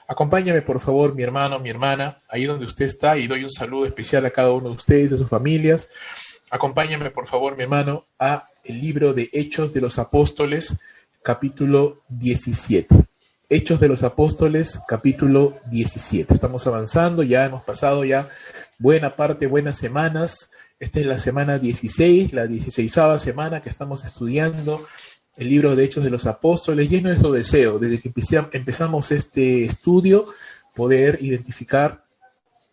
Acompáñame, por favor, mi hermano, mi hermana, ahí donde usted está, y doy un saludo especial a cada uno de ustedes, de sus familias. Acompáñame, por favor, mi hermano, a el libro de Hechos de los Apóstoles, capítulo 17. Hechos de los Apóstoles, capítulo 17. Estamos avanzando, ya hemos pasado ya buena parte, buenas semanas. Esta es la semana 16, la 16ª semana que estamos estudiando el libro de Hechos de los Apóstoles, y es nuestro deseo, desde que empezamos este estudio, poder identificar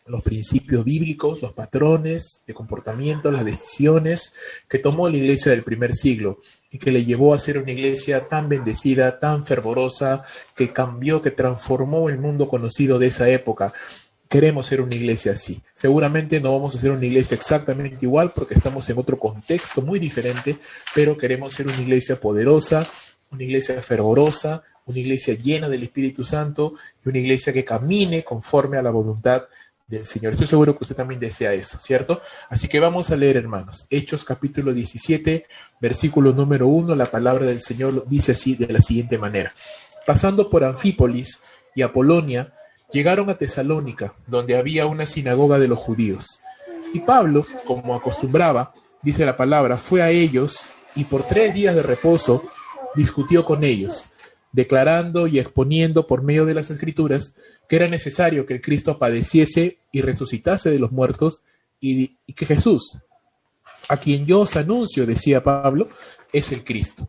los principios bíblicos, los patrones de comportamiento, las decisiones que tomó la iglesia del primer siglo y que le llevó a ser una iglesia tan bendecida, tan fervorosa, que cambió, que transformó el mundo conocido de esa época. Queremos ser una iglesia así. Seguramente no vamos a ser una iglesia exactamente igual porque estamos en otro contexto muy diferente, pero queremos ser una iglesia poderosa, una iglesia fervorosa, una iglesia llena del Espíritu Santo y una iglesia que camine conforme a la voluntad del Señor. Estoy seguro que usted también desea eso, ¿cierto? Así que vamos a leer, hermanos. Hechos capítulo 17, versículo número 1, la palabra del Señor dice así, de la siguiente manera. Pasando por Anfípolis y Apolonia, llegaron a Tesalónica, donde había una sinagoga de los judíos. Y Pablo, como acostumbraba, dice la palabra, fue a ellos y por 3 días de reposo discutió con ellos, declarando y exponiendo por medio de las Escrituras que era necesario que el Cristo padeciese y resucitase de los muertos y que Jesús, a quien yo os anuncio, decía Pablo, es el Cristo.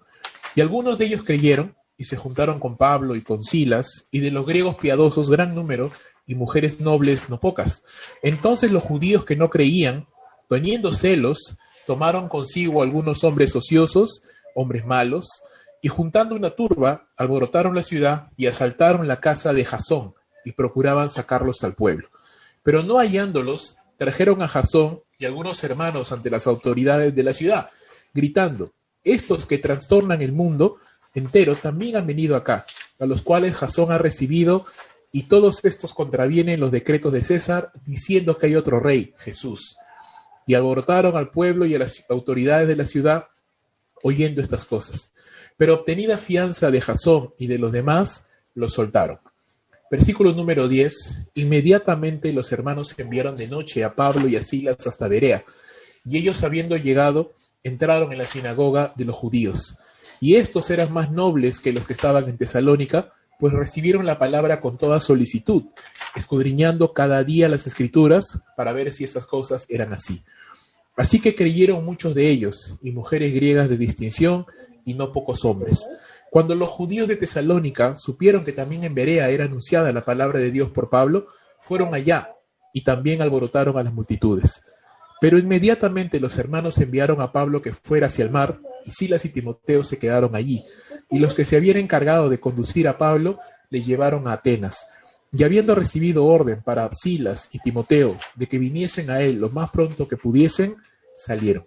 Y algunos de ellos creyeron y se juntaron con Pablo y con Silas, y de los griegos piadosos gran número, y mujeres nobles no pocas. Entonces los judíos que no creían, teniendo celos, tomaron consigo algunos hombres ociosos, hombres malos, y juntando una turba, alborotaron la ciudad y asaltaron la casa de Jasón, y procuraban sacarlos al pueblo. Pero no hallándolos, trajeron a Jasón y algunos hermanos ante las autoridades de la ciudad, gritando, estos que trastornan el mundo entero también han venido acá, a los cuales Jasón ha recibido, y todos estos contravienen los decretos de César, diciendo que hay otro rey, Jesús. Y alborotaron al pueblo y a las autoridades de la ciudad, oyendo estas cosas. Pero obtenida fianza de Jasón y de los demás, los soltaron. Versículo número 10. Inmediatamente los hermanos enviaron de noche a Pablo y a Silas hasta Berea, y ellos, habiendo llegado, entraron en la sinagoga de los judíos. Y estos eran más nobles que los que estaban en Tesalónica, pues recibieron la palabra con toda solicitud, escudriñando cada día las Escrituras para ver si estas cosas eran así. Así que creyeron muchos de ellos, y mujeres griegas de distinción, y no pocos hombres. Cuando los judíos de Tesalónica supieron que también en Berea era anunciada la palabra de Dios por Pablo, fueron allá, y también alborotaron a las multitudes. Pero inmediatamente los hermanos enviaron a Pablo que fuera hacia el mar, y Silas y Timoteo se quedaron allí. Y los que se habían encargado de conducir a Pablo le llevaron a Atenas. Y habiendo recibido orden para Silas y Timoteo de que viniesen a él lo más pronto que pudiesen, salieron.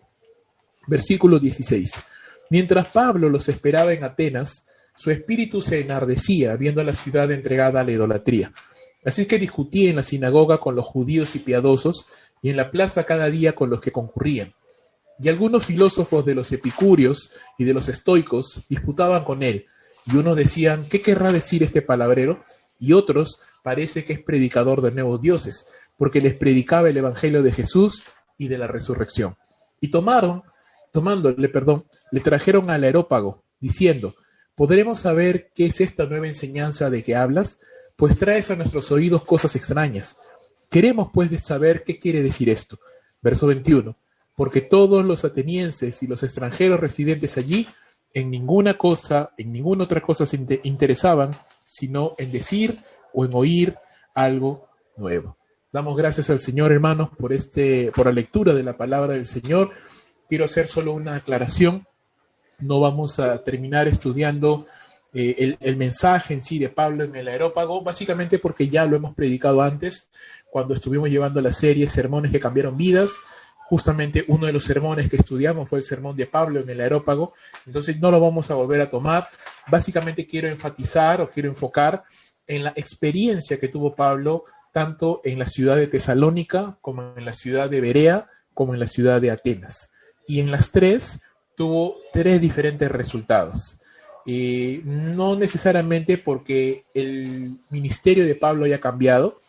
Versículo 16. Mientras Pablo los esperaba en Atenas, su espíritu se enardecía viendo a la ciudad entregada a la idolatría. Así que discutía en la sinagoga con los judíos y piadosos, y en la plaza cada día con los que concurrían. Y algunos filósofos de los epicúreos y de los estoicos disputaban con él, y unos decían, ¿qué querrá decir este palabrero? Y otros, parece que es predicador de nuevos dioses, porque les predicaba el evangelio de Jesús y de la resurrección. Y tomándole, le trajeron al Areópago, diciendo, ¿podremos saber qué es esta nueva enseñanza de que hablas? Pues traes a nuestros oídos cosas extrañas. Queremos pues saber qué quiere decir esto. Verso 21. Porque todos los atenienses y los extranjeros residentes allí en ninguna otra cosa se interesaban, sino en decir o en oír algo nuevo. Damos gracias al Señor, hermanos, por la lectura de la palabra del Señor. Quiero hacer solo una aclaración. No vamos a terminar estudiando el mensaje en sí de Pablo en el Areópago, básicamente porque ya lo hemos predicado antes, cuando estuvimos llevando la serie Sermones que cambiaron vidas. Justamente uno de los sermones que estudiamos fue el sermón de Pablo en el Areópago, entonces no lo vamos a volver a tomar. Básicamente quiero enfocar en la experiencia que tuvo Pablo tanto en la ciudad de Tesalónica, como en la ciudad de Berea, como en la ciudad de Atenas. Y en las tres tuvo 3 diferentes resultados. no necesariamente porque el ministerio de Pablo haya cambiado,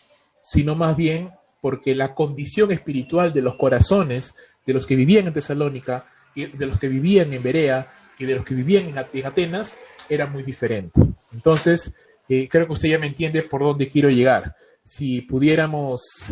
sino más bien porque la condición espiritual de los corazones de los que vivían en Tesalónica, y de los que vivían en Berea y de los que vivían en Atenas era muy diferente. Entonces, creo que usted ya me entiende por dónde quiero llegar. Si pudiéramos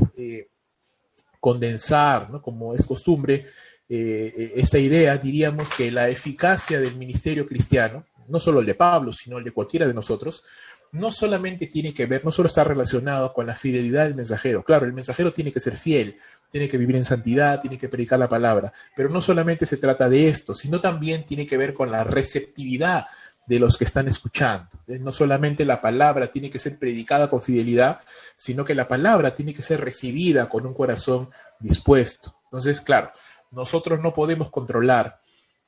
condensar, ¿no?, como es costumbre, esa idea, diríamos que la eficacia del ministerio cristiano, no solo el de Pablo, sino el de cualquiera de nosotros, no solamente tiene que ver, no solo está relacionado con la fidelidad del mensajero. Claro, el mensajero tiene que ser fiel, tiene que vivir en santidad, tiene que predicar la palabra, pero no solamente se trata de esto, sino también tiene que ver con la receptividad de los que están escuchando. No solamente la palabra tiene que ser predicada con fidelidad, sino que la palabra tiene que ser recibida con un corazón dispuesto. Entonces, claro, nosotros no podemos controlar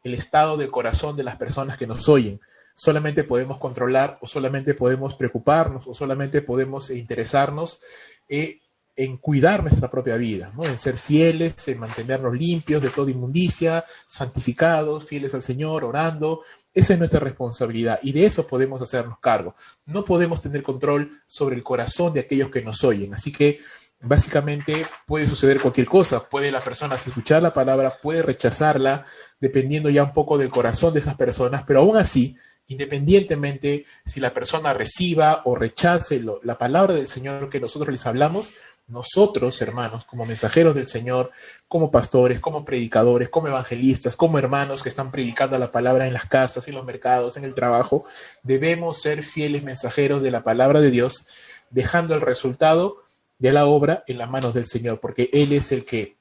el estado del corazón de las personas que nos oyen. Solamente podemos controlar, o solamente podemos preocuparnos, o solamente podemos interesarnos en cuidar nuestra propia vida, ¿no?, en ser fieles, en mantenernos limpios de toda inmundicia, santificados, fieles al Señor, orando. Esa es nuestra responsabilidad y de eso podemos hacernos cargo. No podemos tener control sobre el corazón de aquellos que nos oyen. Así que básicamente puede suceder cualquier cosa. Puede la persona escuchar la palabra, puede rechazarla, dependiendo ya un poco del corazón de esas personas, pero aún así, independientemente si la persona reciba o rechace la palabra del Señor que nosotros les hablamos, nosotros, hermanos, como mensajeros del Señor, como pastores, como predicadores, como evangelistas, como hermanos que están predicando la palabra en las casas, en los mercados, en el trabajo, debemos ser fieles mensajeros de la palabra de Dios, dejando el resultado de la obra en las manos del Señor, porque Él es el que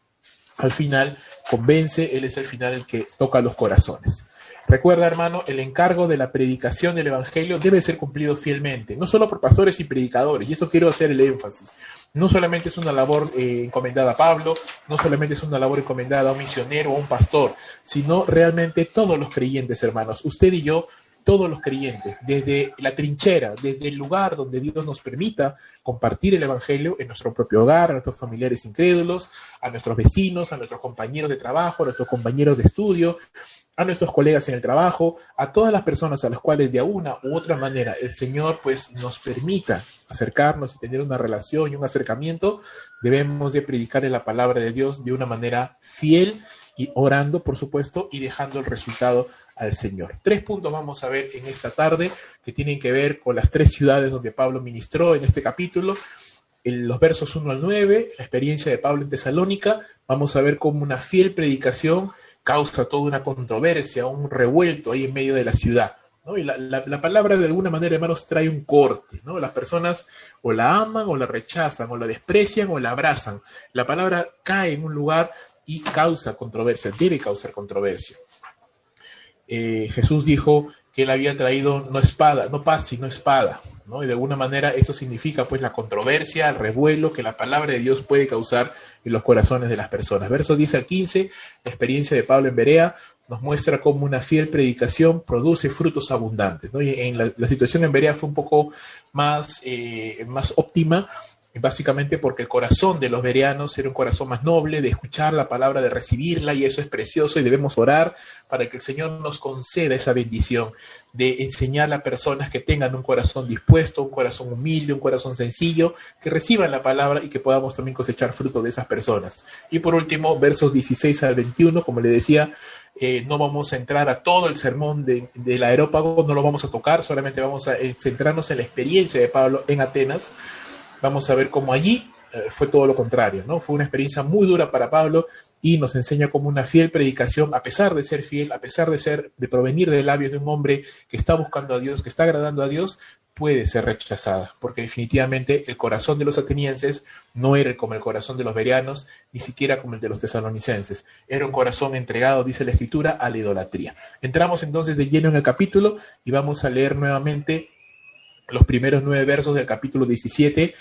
al final convence, Él es al final el que toca los corazones. Recuerda, hermano, el encargo de la predicación del evangelio debe ser cumplido fielmente, no solo por pastores y predicadores, y eso quiero hacer el énfasis. No solamente es una labor encomendada a Pablo, no solamente es una labor encomendada a un misionero o a un pastor, sino realmente todos los creyentes, hermanos, usted y yo, todos los creyentes, desde la trinchera, desde el lugar donde Dios nos permita compartir el evangelio en nuestro propio hogar, a nuestros familiares incrédulos, a nuestros vecinos, a nuestros compañeros de trabajo, a nuestros compañeros de estudio, a nuestros colegas en el trabajo, a todas las personas a las cuales de una u otra manera el Señor pues nos permita acercarnos y tener una relación y un acercamiento, debemos de predicar la palabra de Dios de una manera fiel y orando, por supuesto, y dejando el resultado al Señor. 3 puntos vamos a ver en esta tarde que tienen que ver con las 3 ciudades donde Pablo ministró en este capítulo. En los versos 1 al 9, la experiencia de Pablo en Tesalónica, vamos a ver cómo una fiel predicación causa toda una controversia, un revuelto ahí en medio de la ciudad, ¿no? Y la palabra de alguna manera, hermanos, trae un corte, ¿no? Las personas o la aman o la rechazan, o la desprecian o la abrazan. La palabra cae en un lugar y causa controversia, debe causar controversia. Jesús dijo que él había traído no espada, no paz, sino espada, ¿no? Y de alguna manera eso significa pues la controversia, el revuelo que la palabra de Dios puede causar en los corazones de las personas. Versos 10 al 15, la experiencia de Pablo en Berea nos muestra cómo una fiel predicación produce frutos abundantes, ¿no? Y en la situación en Berea fue un poco más óptima, básicamente porque el corazón de los bereanos era un corazón más noble, de escuchar la palabra, de recibirla, y eso es precioso, y debemos orar para que el Señor nos conceda esa bendición de enseñar a personas que tengan un corazón dispuesto, un corazón humilde, un corazón sencillo, que reciban la palabra y que podamos también cosechar fruto de esas personas. Y por último, versos 16 al 21, como le decía, no vamos a entrar a todo el sermón del Areópago, no lo vamos a tocar, solamente vamos a centrarnos en la experiencia de Pablo en Atenas. Vamos a ver cómo allí fue todo lo contrario, ¿no? Fue una experiencia muy dura para Pablo y nos enseña cómo una fiel predicación, a pesar de ser fiel, a pesar de provenir de labios de un hombre que está buscando a Dios, que está agradando a Dios, puede ser rechazada, porque definitivamente el corazón de los atenienses no era como el corazón de los bereanos, ni siquiera como el de los tesalonicenses. Era un corazón entregado, dice la Escritura, a la idolatría. Entramos entonces de lleno en el capítulo y vamos a leer nuevamente los primeros 9 versos del capítulo 17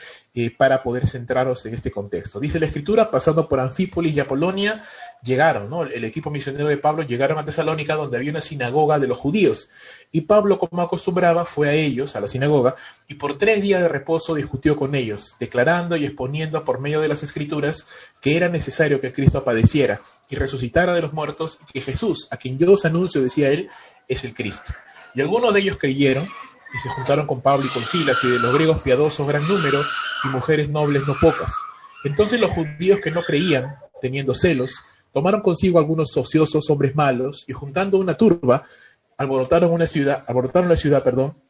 para poder centrarnos en este contexto. Dice la Escritura, pasando por Anfípolis y Apolonia, llegaron, ¿no? El equipo misionero de Pablo llegaron a Tesalónica, donde había una sinagoga de los judíos. Y Pablo, como acostumbraba, fue a ellos, a la sinagoga, y por 3 días de reposo discutió con ellos, declarando y exponiendo por medio de las Escrituras que era necesario que Cristo padeciera y resucitara de los muertos, y que Jesús, a quien yo os anuncio, decía él, es el Cristo. Y algunos de ellos creyeron y se juntaron con Pablo y con Silas, y de los griegos piadosos gran número, y mujeres nobles no pocas. Entonces los judíos que no creían, teniendo celos, tomaron consigo algunos ociosos hombres malos, y juntando una turba, alborotaron la ciudad,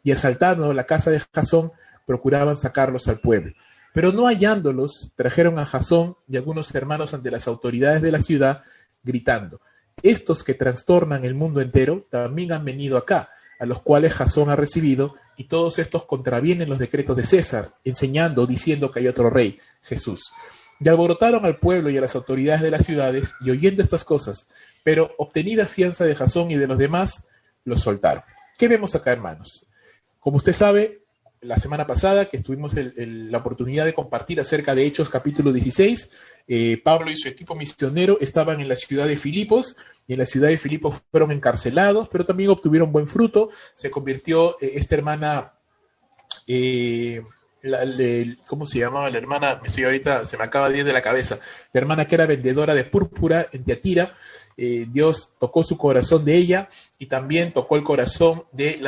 y asaltando la casa de Jasón, procuraban sacarlos al pueblo. Pero no hallándolos, trajeron a Jasón y algunos hermanos ante las autoridades de la ciudad, gritando: estos que trastornan el mundo entero también han venido acá, a los cuales Jasón ha recibido, y todos estos contravienen los decretos de César, enseñando, diciendo que hay otro rey, Jesús. Y alborotaron al pueblo y a las autoridades de las ciudades, y oyendo estas cosas, pero obtenida fianza de Jasón y de los demás, los soltaron. ¿Qué vemos acá, hermanos? Como usted sabe, la semana pasada que tuvimos la oportunidad de compartir acerca de Hechos capítulo 16, Pablo y su equipo misionero estaban en la ciudad de Filipos, y en la ciudad de Filipos fueron encarcelados, pero también obtuvieron buen fruto. Se convirtió esta hermana, ¿cómo se llamaba la hermana? Se me acaba de ir de la cabeza. La hermana que era vendedora de púrpura en Tiatira. Dios tocó su corazón de ella, y también tocó el corazón de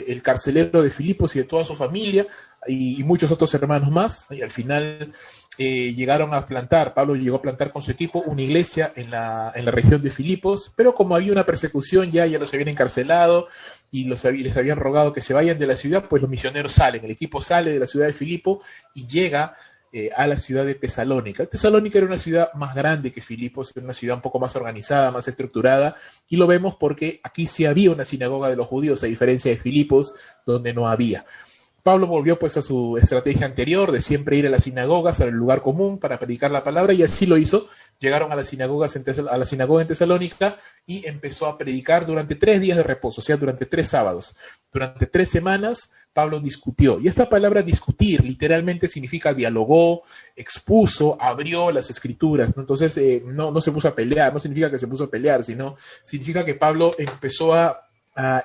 el carcelero de Filipos y de toda su familia, y muchos otros hermanos más, y al final llegaron a plantar, Pablo llegó a plantar con su equipo una iglesia en la región de Filipos, pero como había una persecución, ya los habían encarcelado y les habían rogado que se vayan de la ciudad, pues los misioneros salen, el equipo sale de la ciudad de Filipo y llega a la ciudad de Tesalónica. Tesalónica era una ciudad más grande que Filipos, era una ciudad un poco más organizada, más estructurada, y lo vemos porque aquí sí había una sinagoga de los judíos, a diferencia de Filipos, donde no había. Pablo volvió pues a su estrategia anterior de siempre ir a las sinagogas, al lugar común para predicar la palabra, y así lo hizo. Llegaron a la sinagoga en Tesalónica y empezó a predicar durante 3 días de reposo, o sea, durante 3 sábados. Durante 3 semanas Pablo discutió, y esta palabra discutir literalmente significa dialogó, expuso, abrió las escrituras, ¿no? Entonces no se puso a pelear, no significa que se puso a pelear, sino significa que Pablo empezó a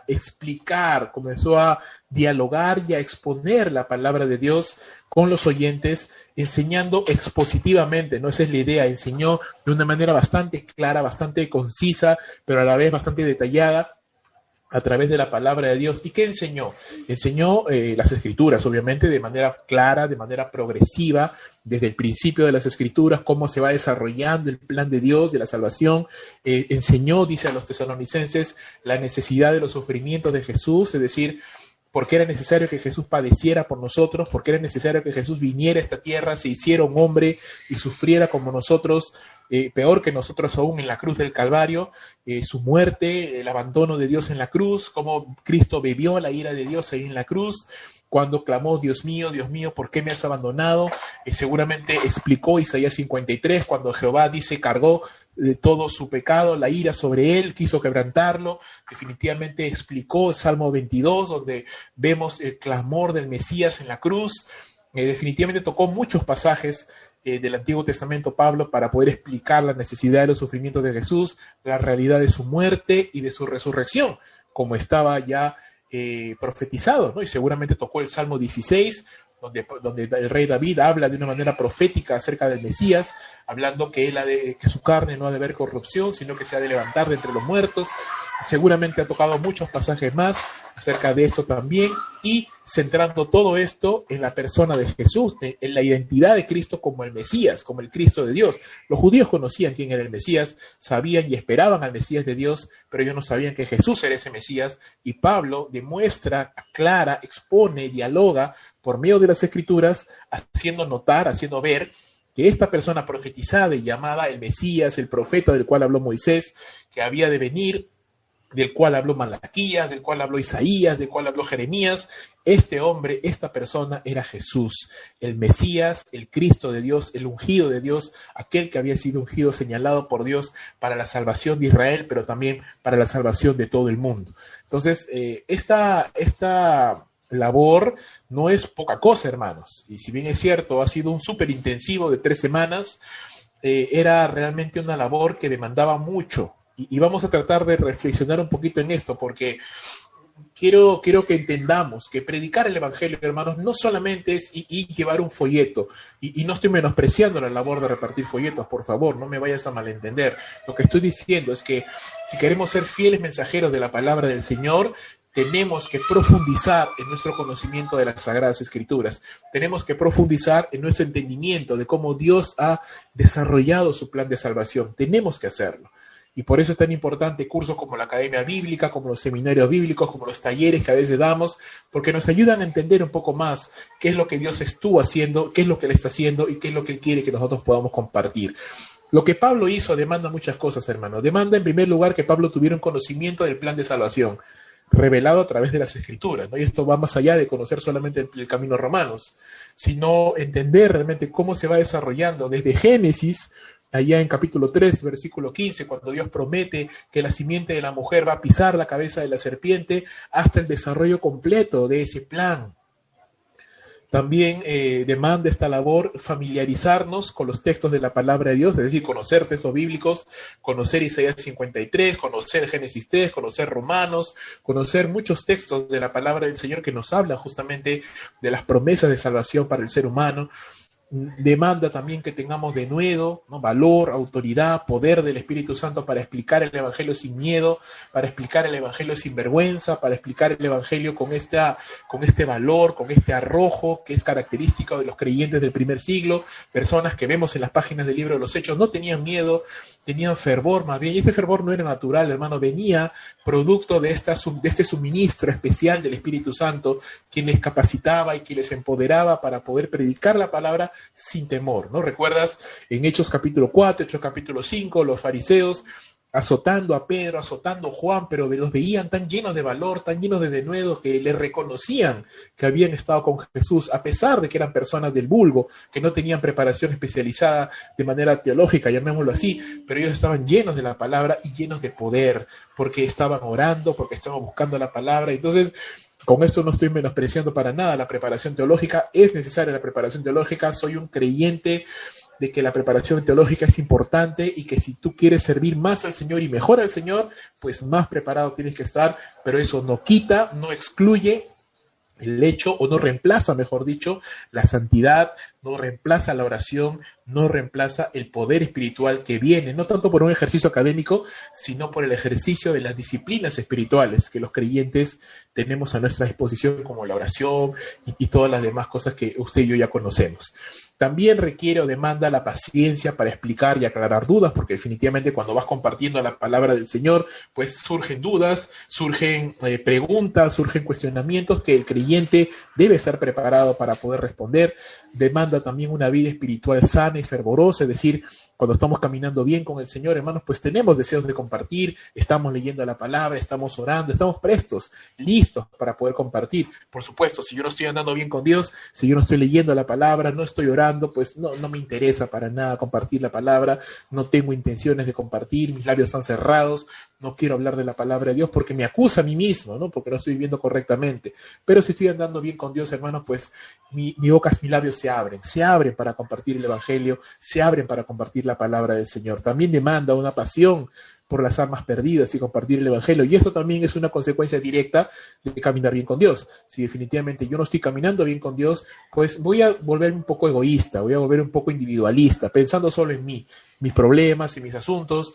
explicar, comenzó a dialogar y a exponer la palabra de Dios con los oyentes, enseñando expositivamente, ¿no? Esa es la idea, enseñó de una manera bastante clara, bastante concisa, pero a la vez bastante detallada, a través de la palabra de Dios. ¿Y qué enseñó? Enseñó las escrituras, obviamente, de manera clara, de manera progresiva, desde el principio de las escrituras, cómo se va desarrollando el plan de Dios, de la salvación. Enseñó, dice a los tesalonicenses, la necesidad de los sufrimientos de Jesús, es decir, porque era necesario que Jesús padeciera por nosotros, porque era necesario que Jesús viniera a esta tierra, se hiciera un hombre y sufriera como nosotros, peor que nosotros aún, en la cruz del Calvario, su muerte, el abandono de Dios en la cruz, cómo Cristo bebió la ira de Dios ahí en la cruz, cuando clamó: Dios mío, ¿por qué me has abandonado? Seguramente explicó Isaías 53, cuando Jehová dice cargó de todo su pecado, la ira sobre él, quiso quebrantarlo. Definitivamente explicó el Salmo 22, donde vemos el clamor del Mesías en la cruz. Definitivamente tocó muchos pasajes del Antiguo Testamento Pablo para poder explicar la necesidad de los sufrimientos de Jesús, la realidad de su muerte y de su resurrección, como estaba ya profetizado, ¿no? Y seguramente tocó el Salmo 16, donde el rey David habla de una manera profética acerca del Mesías, hablando que su carne no ha de ver corrupción, sino que se ha de levantar de entre los muertos. Seguramente ha tocado muchos pasajes más acerca de eso también, y centrando todo esto en la persona de Jesús, en la identidad de Cristo como el Mesías, como el Cristo de Dios. Los judíos conocían quién era el Mesías, sabían y esperaban al Mesías de Dios, pero ellos no sabían que Jesús era ese Mesías, y Pablo demuestra, aclara, expone, dialoga por medio de las Escrituras, haciendo notar, haciendo ver que esta persona profetizada y llamada el Mesías, el profeta del cual habló Moisés, que había de venir, del cual habló Malaquías, del cual habló Isaías, del cual habló Jeremías, este hombre, esta persona era Jesús, el Mesías, el Cristo de Dios, el ungido de Dios, aquel que había sido ungido, señalado por Dios para la salvación de Israel, pero también para la salvación de todo el mundo. Entonces, esta labor no es poca cosa, hermanos, y si bien es cierto, ha sido un súper intensivo de 3 semanas, era realmente una labor que demandaba mucho. Y vamos a tratar de reflexionar un poquito en esto, porque quiero que entendamos que predicar el Evangelio, hermanos, no solamente es llevar un folleto, y no estoy menospreciando la labor de repartir folletos, por favor, no me vayas a malentender. Lo que estoy diciendo es que si queremos ser fieles mensajeros de la palabra del Señor, tenemos que profundizar en nuestro conocimiento de las Sagradas Escrituras. Tenemos que profundizar en nuestro entendimiento de cómo Dios ha desarrollado su plan de salvación. Tenemos que hacerlo. Y por eso es tan importante cursos como la Academia Bíblica, como los seminarios bíblicos, como los talleres que a veces damos, porque nos ayudan a entender un poco más qué es lo que Dios estuvo haciendo, qué es lo que Él está haciendo y qué es lo que Él quiere que nosotros podamos compartir. Lo que Pablo hizo demanda muchas cosas, hermano. Demanda, en primer lugar, que Pablo tuviera un conocimiento del plan de salvación, revelado a través de las Escrituras, ¿no? Y esto va más allá de conocer solamente el camino romanos, sino entender realmente cómo se va desarrollando desde Génesis, allá en capítulo 3, versículo 15, cuando Dios promete que la simiente de la mujer va a pisar la cabeza de la serpiente, hasta el desarrollo completo de ese plan. También demanda esta labor familiarizarnos con los textos de la palabra de Dios, es decir, conocer textos bíblicos, conocer Isaías 53, conocer Génesis 3, conocer Romanos, conocer muchos textos de la palabra del Señor que nos hablan justamente de las promesas de salvación para el ser humano. Demanda también que tengamos denuedo, ¿no? Valor, autoridad, poder del Espíritu Santo para explicar el Evangelio sin miedo, para explicar el Evangelio sin vergüenza, para explicar el Evangelio con este valor, con este arrojo que es característico de los creyentes del primer siglo. Personas que vemos en las páginas del libro de los Hechos no tenían miedo, tenían fervor más bien, y ese fervor no era natural, hermano, venía producto de este suministro especial del Espíritu Santo, quien les capacitaba y quien les empoderaba para poder predicar la palabra sin temor, ¿no? ¿Recuerdas en Hechos capítulo 4, Hechos capítulo 5, los fariseos azotando a Pedro, azotando a Juan, pero los veían tan llenos de valor, tan llenos de denuedo, que le reconocían que habían estado con Jesús, a pesar de que eran personas del vulgo, que no tenían preparación especializada de manera teológica, llamémoslo así, pero ellos estaban llenos de la palabra y llenos de poder, porque estaban orando, porque estaban buscando la palabra. Entonces, con esto no estoy menospreciando para nada la preparación teológica, es necesaria la preparación teológica, soy un creyente de que la preparación teológica es importante y que si tú quieres servir más al Señor y mejor al Señor, pues más preparado tienes que estar, pero eso no quita, no excluye el hecho, o no reemplaza, mejor dicho, la santidad, no reemplaza la oración, no reemplaza el poder espiritual que viene, no tanto por un ejercicio académico, sino por el ejercicio de las disciplinas espirituales que los creyentes tenemos a nuestra disposición, como la oración y todas las demás cosas que usted y yo ya conocemos. También requiere o demanda la paciencia para explicar y aclarar dudas, porque definitivamente cuando vas compartiendo la palabra del Señor, pues surgen dudas, surgen preguntas, surgen cuestionamientos que el creyente debe estar preparado para poder responder. Demanda también una vida espiritual sana y fervorosa, es decir, cuando estamos caminando bien con el Señor, hermanos, pues tenemos deseos de compartir, estamos leyendo la palabra, estamos orando, estamos prestos, listos para poder compartir. Por supuesto, si yo no estoy andando bien con Dios, si yo no estoy leyendo la palabra, no estoy orando, pues no me interesa para nada compartir la palabra, no tengo intenciones de compartir, mis labios están cerrados, no quiero hablar de la palabra de Dios porque me acusa a mí mismo, ¿no? Porque no estoy viviendo correctamente. Pero si estoy andando bien con Dios, hermanos, pues mi boca, mis labios se abren para compartir el Evangelio, se abren para compartir la palabra del Señor. También demanda una pasión por las almas perdidas y compartir el Evangelio. Y eso también es una consecuencia directa de caminar bien con Dios. Si definitivamente yo no estoy caminando bien con Dios, pues voy a volver un poco egoísta, voy a volver un poco individualista, pensando solo en mí, mis problemas y mis asuntos,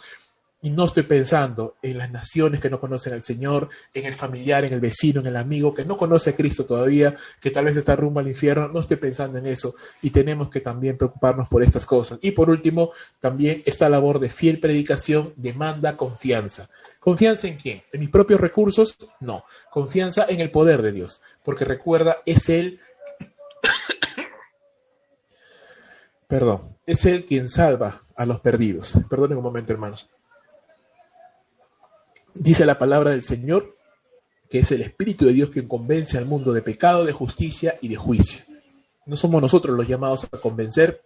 y no estoy pensando en las naciones que no conocen al Señor, en el familiar, en el vecino, en el amigo que no conoce a Cristo todavía, que tal vez está rumbo al infierno. No estoy pensando en eso, y tenemos que también preocuparnos por estas cosas. Y por último, también esta labor de fiel predicación demanda confianza. ¿Confianza en quién? ¿En mis propios recursos? No. Confianza en el poder de Dios, porque recuerda, es Él quien salva a los perdidos. Perdonen un momento, hermanos. Dice la palabra del Señor que es el Espíritu de Dios quien convence al mundo de pecado, de justicia y de juicio. No somos nosotros los llamados a convencer,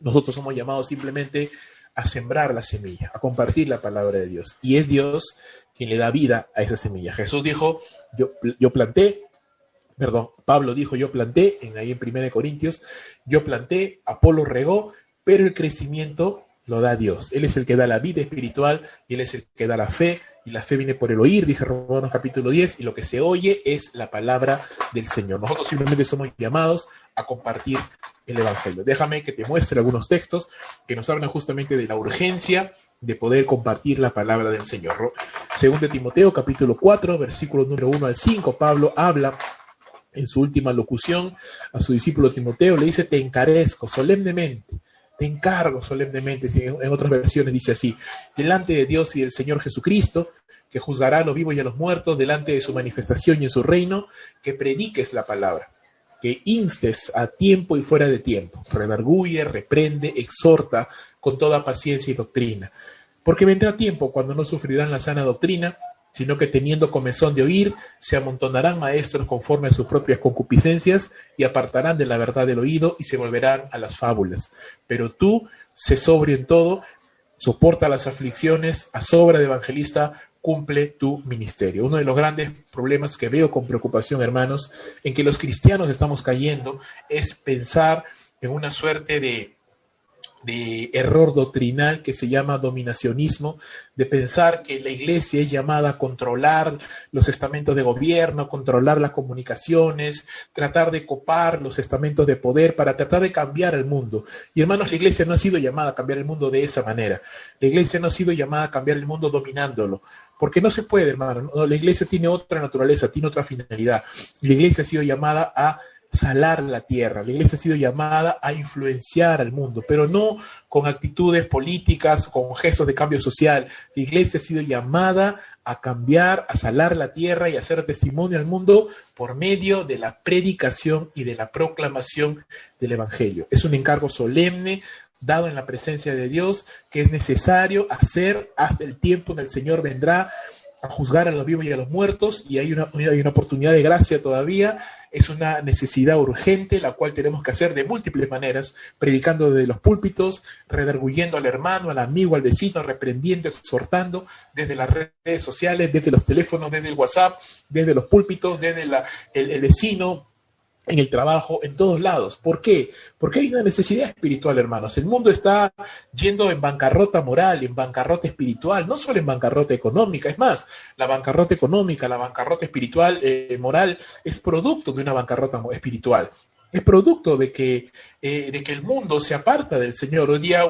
nosotros somos llamados simplemente a sembrar la semilla, a compartir la palabra de Dios. Y es Dios quien le da vida a esa semilla. Jesús dijo, Pablo dijo, yo planté, ahí en 1 Corintios, yo planté, Apolo regó, pero el crecimiento lo da Dios. Él es el que da la vida espiritual y Él es el que da la fe, y la fe viene por el oír, dice Romanos capítulo 10, y lo que se oye es la palabra del Señor. Nosotros simplemente somos llamados a compartir el Evangelio. Déjame que te muestre algunos textos que nos hablan justamente de la urgencia de poder compartir la palabra del Señor. Según de Timoteo capítulo 4, versículos número 1 al 5, Pablo habla en su última locución a su discípulo Timoteo, le dice: te encarezco solemnemente, te encargo solemnemente. En otras versiones dice así: delante de Dios y del Señor Jesucristo, que juzgará a los vivos y a los muertos, delante de su manifestación y en su reino, que prediques la palabra, que instes a tiempo y fuera de tiempo, redarguye, reprende, exhorta con toda paciencia y doctrina. Porque vendrá tiempo cuando no sufrirán la sana doctrina, sino que teniendo comezón de oír, se amontonarán maestros conforme a sus propias concupiscencias y apartarán de la verdad del oído y se volverán a las fábulas. Pero tú, sé sobrio en todo, soporta las aflicciones, a sobra de evangelista, cumple tu ministerio. Uno de los grandes problemas que veo con preocupación, hermanos, en que los cristianos estamos cayendo, es pensar en una suerte de error doctrinal que se llama dominacionismo, de pensar que la iglesia es llamada a controlar los estamentos de gobierno, controlar las comunicaciones, tratar de copar los estamentos de poder para tratar de cambiar el mundo. Y hermanos, la iglesia no ha sido llamada a cambiar el mundo de esa manera. La iglesia no ha sido llamada a cambiar el mundo dominándolo, porque no se puede, hermano. La iglesia tiene otra naturaleza, tiene otra finalidad. La iglesia ha sido llamada a salar la tierra. La iglesia ha sido llamada a influenciar al mundo, pero no con actitudes políticas, con gestos de cambio social. La iglesia ha sido llamada a cambiar, a salar la tierra y a hacer testimonio al mundo por medio de la predicación y de la proclamación del evangelio. Es un encargo solemne dado en la presencia de Dios, que es necesario hacer hasta el tiempo en el Señor vendrá a juzgar a los vivos y a los muertos, y hay una oportunidad de gracia todavía. Es una necesidad urgente, la cual tenemos que hacer de múltiples maneras, predicando desde los púlpitos, redarguyendo al hermano, al amigo, al vecino, reprendiendo, exhortando, desde las redes sociales, desde los teléfonos, desde el WhatsApp, desde los púlpitos, desde el vecino, en el trabajo, en todos lados. ¿Por qué? Porque hay una necesidad espiritual, hermanos. El mundo está yendo en bancarrota moral, en bancarrota espiritual, no solo en bancarrota económica. Es más, la bancarrota económica, la bancarrota espiritual, moral, es producto de una bancarrota espiritual. Es producto de que el mundo se aparta del Señor. Hoy día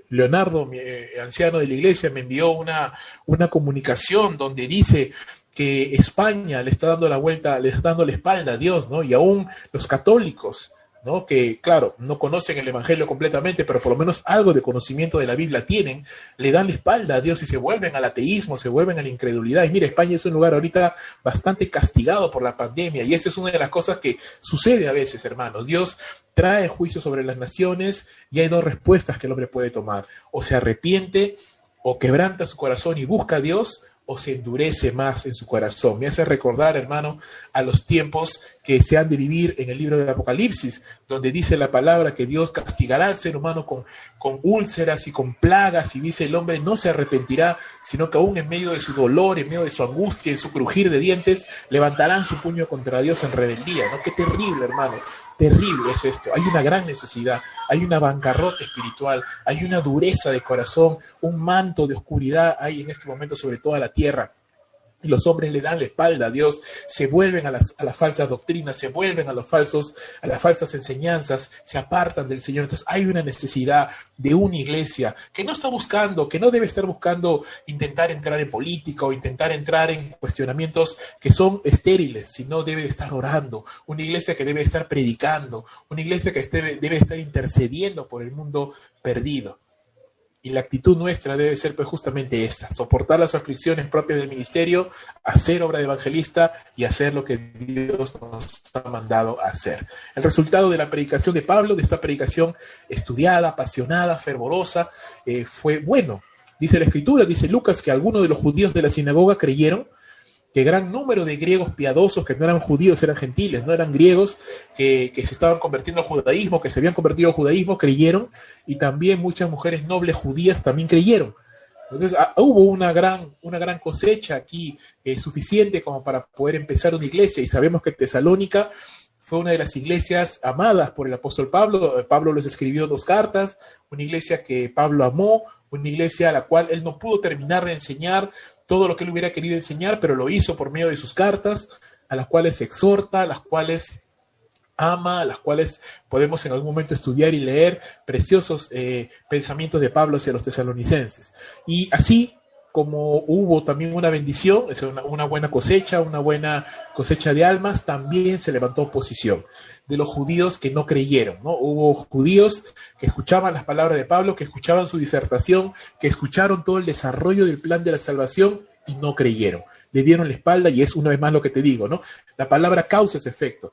Leonardo, mi anciano de la iglesia, me envió una comunicación donde dice que España le está dando la vuelta, le está dando la espalda a Dios, ¿no? Y aún los católicos, ¿no? Que, claro, no conocen el evangelio completamente, pero por lo menos algo de conocimiento de la Biblia tienen, le dan la espalda a Dios y se vuelven al ateísmo, se vuelven a la incredulidad. Y mira, España es un lugar ahorita bastante castigado por la pandemia, y esa es una de las cosas que sucede a veces, hermanos. Dios trae juicio sobre las naciones y hay dos respuestas que el hombre puede tomar: o se arrepiente, o quebranta su corazón y busca a Dios, o se endurece más en su corazón. Me hace recordar, hermano, a los tiempos que se han de vivir en el libro del Apocalipsis, donde dice la palabra que Dios castigará al ser humano con úlceras y con plagas, y dice: el hombre no se arrepentirá, sino que aún en medio de su dolor, en medio de su angustia, en su crujir de dientes, levantarán su puño contra Dios en rebeldía, ¿no? Qué terrible, hermano. Terrible es esto. Hay una gran necesidad, hay una bancarrota espiritual, hay una dureza de corazón, un manto de oscuridad hay en este momento sobre toda la tierra. Y los hombres le dan la espalda a Dios, se vuelven a las falsas doctrinas, se vuelven a las falsas enseñanzas, se apartan del Señor. Entonces hay una necesidad de una iglesia que no está buscando, que no debe estar buscando intentar entrar en política o intentar entrar en cuestionamientos que son estériles, sino debe estar orando. Una iglesia que debe estar predicando, una iglesia que debe estar intercediendo por el mundo perdido. Y la actitud nuestra debe ser pues justamente esta: soportar las aflicciones propias del ministerio, hacer obra de evangelista y hacer lo que Dios nos ha mandado a hacer. El resultado de la predicación de Pablo, de esta predicación estudiada, apasionada, fervorosa, fue bueno. Dice la Escritura, dice Lucas, que algunos de los judíos de la sinagoga creyeron, que gran número de griegos piadosos, que no eran judíos, eran gentiles, no eran griegos, que se estaban convirtiendo al judaísmo, que se habían convertido al judaísmo, creyeron, y también muchas mujeres nobles judías también creyeron. Entonces hubo una gran cosecha aquí, suficiente como para poder empezar una iglesia, y sabemos que Tesalónica fue una de las iglesias amadas por el apóstol Pablo. Pablo les escribió 2 cartas, una iglesia que Pablo amó, una iglesia a la cual él no pudo terminar de enseñar todo lo que él hubiera querido enseñar, pero lo hizo por medio de sus cartas, a las cuales exhorta, a las cuales ama, a las cuales podemos en algún momento estudiar y leer preciosos pensamientos de Pablo hacia los tesalonicenses. Y así como hubo también una bendición, es una buena cosecha de almas, también se levantó oposición de los judíos que no creyeron, ¿no? Hubo judíos que escuchaban las palabras de Pablo, que escuchaban su disertación, que escucharon todo el desarrollo del plan de la salvación y no creyeron. Le dieron la espalda y es una vez más lo que te digo, ¿no? La palabra causa ese efecto.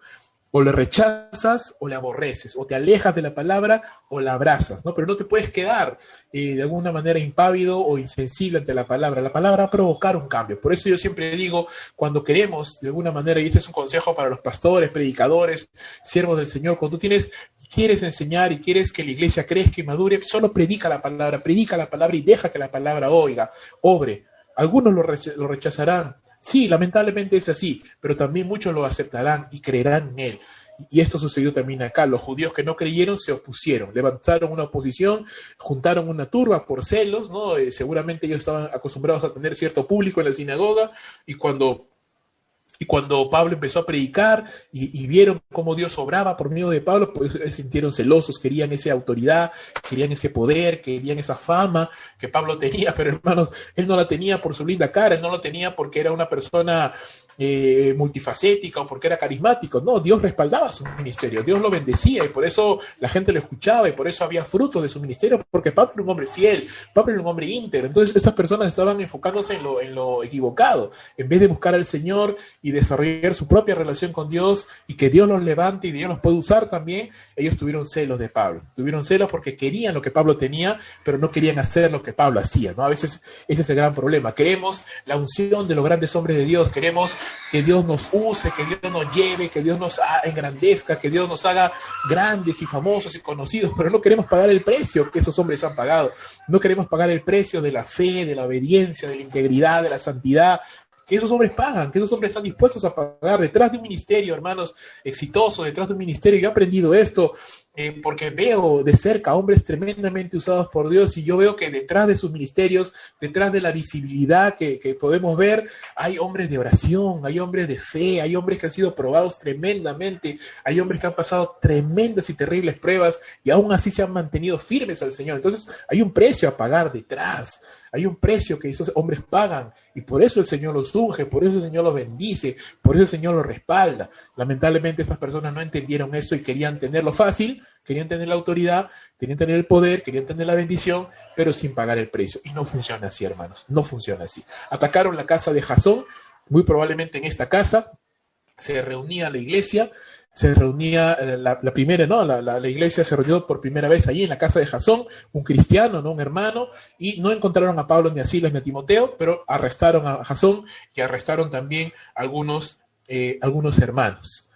O le rechazas o le aborreces, o te alejas de la palabra o la abrazas, ¿no? Pero no te puedes quedar de alguna manera impávido o insensible ante la palabra. La palabra va a provocar un cambio. Por eso yo siempre digo, cuando queremos de alguna manera, y este es un consejo para los pastores, predicadores, siervos del Señor, cuando tú quieres enseñar y quieres que la iglesia crezca y madure, solo predica la palabra y deja que la palabra obre. Algunos lo rechazarán. Sí, lamentablemente es así, pero también muchos lo aceptarán y creerán en él. Y esto sucedió también acá. Los judíos que no creyeron se opusieron, levantaron una oposición, juntaron una turba por celos, ¿no? Seguramente ellos estaban acostumbrados a tener cierto público en la sinagoga y cuando Pablo empezó a predicar y vieron cómo Dios obraba por medio de Pablo, pues se sintieron celosos, querían esa autoridad, querían ese poder, querían esa fama que Pablo tenía, pero hermanos, él no la tenía por su linda cara, él no lo tenía porque era una persona multifacética o porque era carismático. No, Dios respaldaba su ministerio, Dios lo bendecía y por eso la gente lo escuchaba y por eso había frutos de su ministerio, porque Pablo era un hombre fiel, Pablo era un hombre íntegro. Entonces esas personas estaban enfocándose en lo equivocado, en vez de buscar al Señor y desarrollar su propia relación con Dios y que Dios los levante y Dios los puede usar también. Ellos tuvieron celos de Pablo, tuvieron celos porque querían lo que Pablo tenía, pero no querían hacer lo que Pablo hacía, ¿no? A veces ese es el gran problema. Queremos la unción de los grandes hombres de Dios, queremos que Dios nos use, que Dios nos lleve, que Dios nos engrandezca, que Dios nos haga grandes y famosos y conocidos, pero no queremos pagar el precio que esos hombres han pagado. No queremos pagar el precio de la fe, de la obediencia, de la integridad, de la santidad, que esos hombres pagan, que esos hombres están dispuestos a pagar detrás de un ministerio, hermanos, exitoso, detrás de un ministerio. Yo he aprendido esto porque veo de cerca hombres tremendamente usados por Dios y yo veo que detrás de sus ministerios, detrás de la visibilidad que podemos ver, hay hombres de oración, hay hombres de fe, hay hombres que han sido probados tremendamente, hay hombres que han pasado tremendas y terribles pruebas y aún así se han mantenido firmes al Señor. Entonces hay un precio a pagar detrás, hay un precio que esos hombres pagan y por eso el Señor los unge, por eso el Señor los bendice, por eso el Señor los respalda. Lamentablemente estas personas no entendieron eso y querían tenerlo fácil, querían tener la autoridad, querían tener el poder, querían tener la bendición, pero sin pagar el precio. Y no funciona así, hermanos, no funciona así. Atacaron la casa de Jasón, muy probablemente en esta casa se reunía la iglesia, se reunía la primera, ¿no? La iglesia se reunió por primera vez ahí en la casa de Jasón, un cristiano, ¿no? Un hermano, y no encontraron a Pablo ni a Silas ni a Timoteo, pero arrestaron a Jasón y arrestaron también algunos hermanos.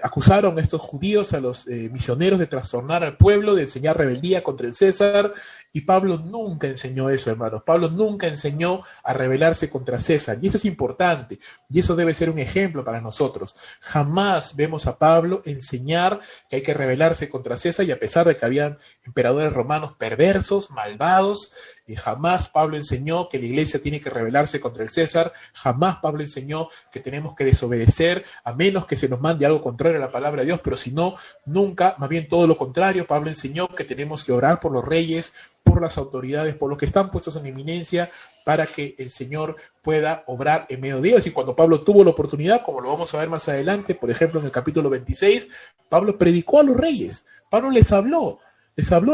Acusaron a estos judíos, a los misioneros, de trastornar al pueblo, de enseñar rebeldía contra el César, y Pablo nunca enseñó eso, hermanos. Pablo nunca enseñó a rebelarse contra César, y eso es importante, y eso debe ser un ejemplo para nosotros. Jamás vemos a Pablo enseñar que hay que rebelarse contra César, y a pesar de que habían emperadores romanos perversos, malvados, jamás Pablo enseñó que la iglesia tiene que rebelarse contra el César, jamás Pablo enseñó que tenemos que desobedecer a menos que se nos mande algo contrario a la palabra de Dios, pero si no, nunca, más bien todo lo contrario. Pablo enseñó que tenemos que orar por los reyes, por las autoridades, por los que están puestos en eminencia, para que el Señor pueda obrar en medio de ellos. Y cuando Pablo tuvo la oportunidad, como lo vamos a ver más adelante, por ejemplo en el capítulo 26, Pablo predicó a los reyes, Pablo les habló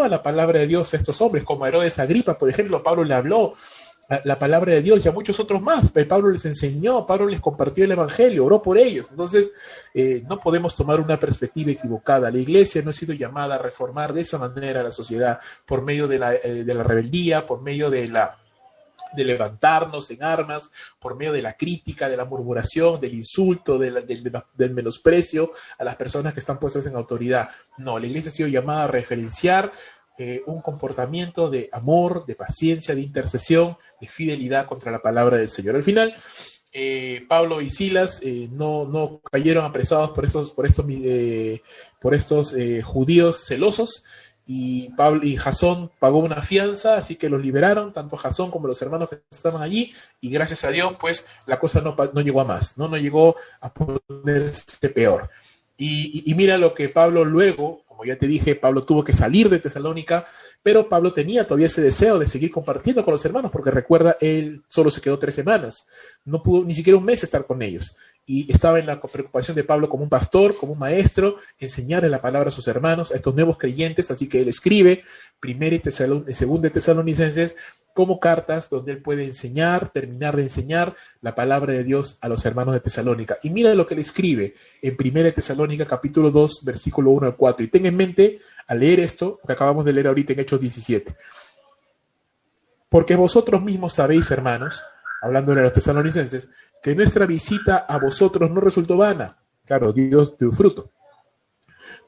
a la palabra de Dios a estos hombres, como a Herodes Agripa, por ejemplo. Pablo le habló la palabra de Dios y a muchos otros más. Pablo les enseñó, Pablo les compartió el evangelio, oró por ellos. Entonces no podemos tomar una perspectiva equivocada. La iglesia no ha sido llamada a reformar de esa manera a la sociedad, por medio de la rebeldía, por medio de levantarnos en armas, por medio de la crítica, de la murmuración, del insulto, del menosprecio a las personas que están puestas en autoridad. No, la iglesia ha sido llamada a referenciar un comportamiento de amor, de paciencia, de intercesión, de fidelidad contra la palabra del Señor. Al final, Pablo y Silas no cayeron apresados por estos judíos celosos, y Pablo y Jasón pagó una fianza, así que los liberaron, tanto Jasón como los hermanos que estaban allí, y gracias a Dios, pues la cosa no llegó a más, no llegó a ponerse peor. Y mira lo que Pablo luego, como ya te dije, Pablo tuvo que salir de Tesalónica, pero Pablo tenía todavía ese deseo de seguir compartiendo con los hermanos, porque recuerda, él solo se quedó 3 semanas, no pudo ni siquiera un mes estar con ellos, y estaba en la preocupación de Pablo como un pastor, como un maestro, enseñarle la palabra a sus hermanos, a estos nuevos creyentes, así que él escribe Primera y Segunda de Tesalonicenses como cartas donde él puede terminar de enseñar la palabra de Dios a los hermanos de Tesalónica. Y mira lo que le escribe en Primera de Tesalónica capítulo 2, versículo 1 al 4. Y ten en mente, al leer esto, que acabamos de leer ahorita en Hechos 17. Porque vosotros mismos sabéis, hermanos, hablando de los tesalonicenses, que nuestra visita a vosotros no resultó vana. Claro, Dios dio fruto.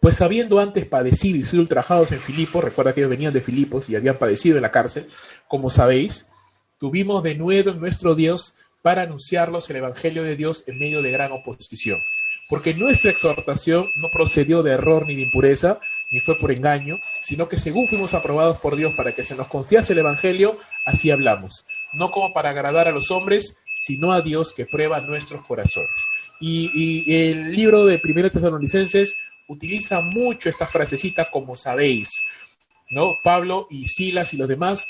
Pues habiendo antes padecido y sido ultrajados en Filipos, recuerda que ellos venían de Filipos y habían padecido en la cárcel, como sabéis, tuvimos de nuevo en nuestro Dios para anunciarlos el evangelio de Dios en medio de gran oposición. Porque nuestra exhortación no procedió de error ni de impureza, ni fue por engaño, sino que según fuimos aprobados por Dios para que se nos confiase el evangelio, así hablamos, no como para agradar a los hombres, sino a Dios que prueba nuestros corazones. Y el libro de Primera Tesalonicenses utiliza mucho esta frasecita como sabéis, ¿no? Pablo y Silas y los demás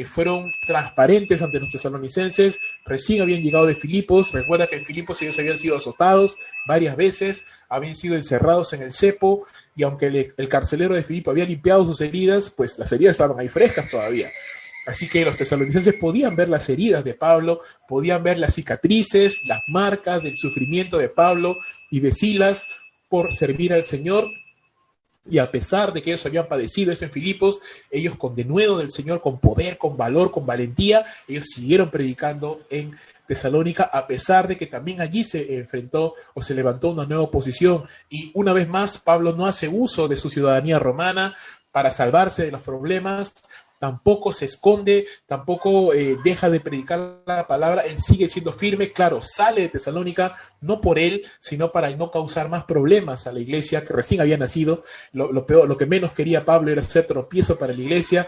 fueron transparentes ante los tesalonicenses, recién habían llegado de Filipos, recuerda que en Filipos ellos habían sido azotados varias veces, habían sido encerrados en el cepo, y aunque el carcelero de Filipo había limpiado sus heridas, pues las heridas estaban ahí frescas todavía. Así que los tesalonicenses podían ver las heridas de Pablo, podían ver las cicatrices, las marcas del sufrimiento de Pablo y de Silas por servir al Señor, y a pesar de que ellos habían padecido esto en Filipos, ellos con denuedo del Señor, con poder, con valor, con valentía, ellos siguieron predicando en Tesalónica, a pesar de que también allí se enfrentó o se levantó una nueva oposición. Y una vez más, Pablo no hace uso de su ciudadanía romana para salvarse de los problemas, tampoco se esconde, tampoco deja de predicar la palabra, él sigue siendo firme, claro, sale de Tesalónica, no por él, sino para no causar más problemas a la iglesia que recién había nacido. Lo que menos quería Pablo era ser tropiezo para la iglesia,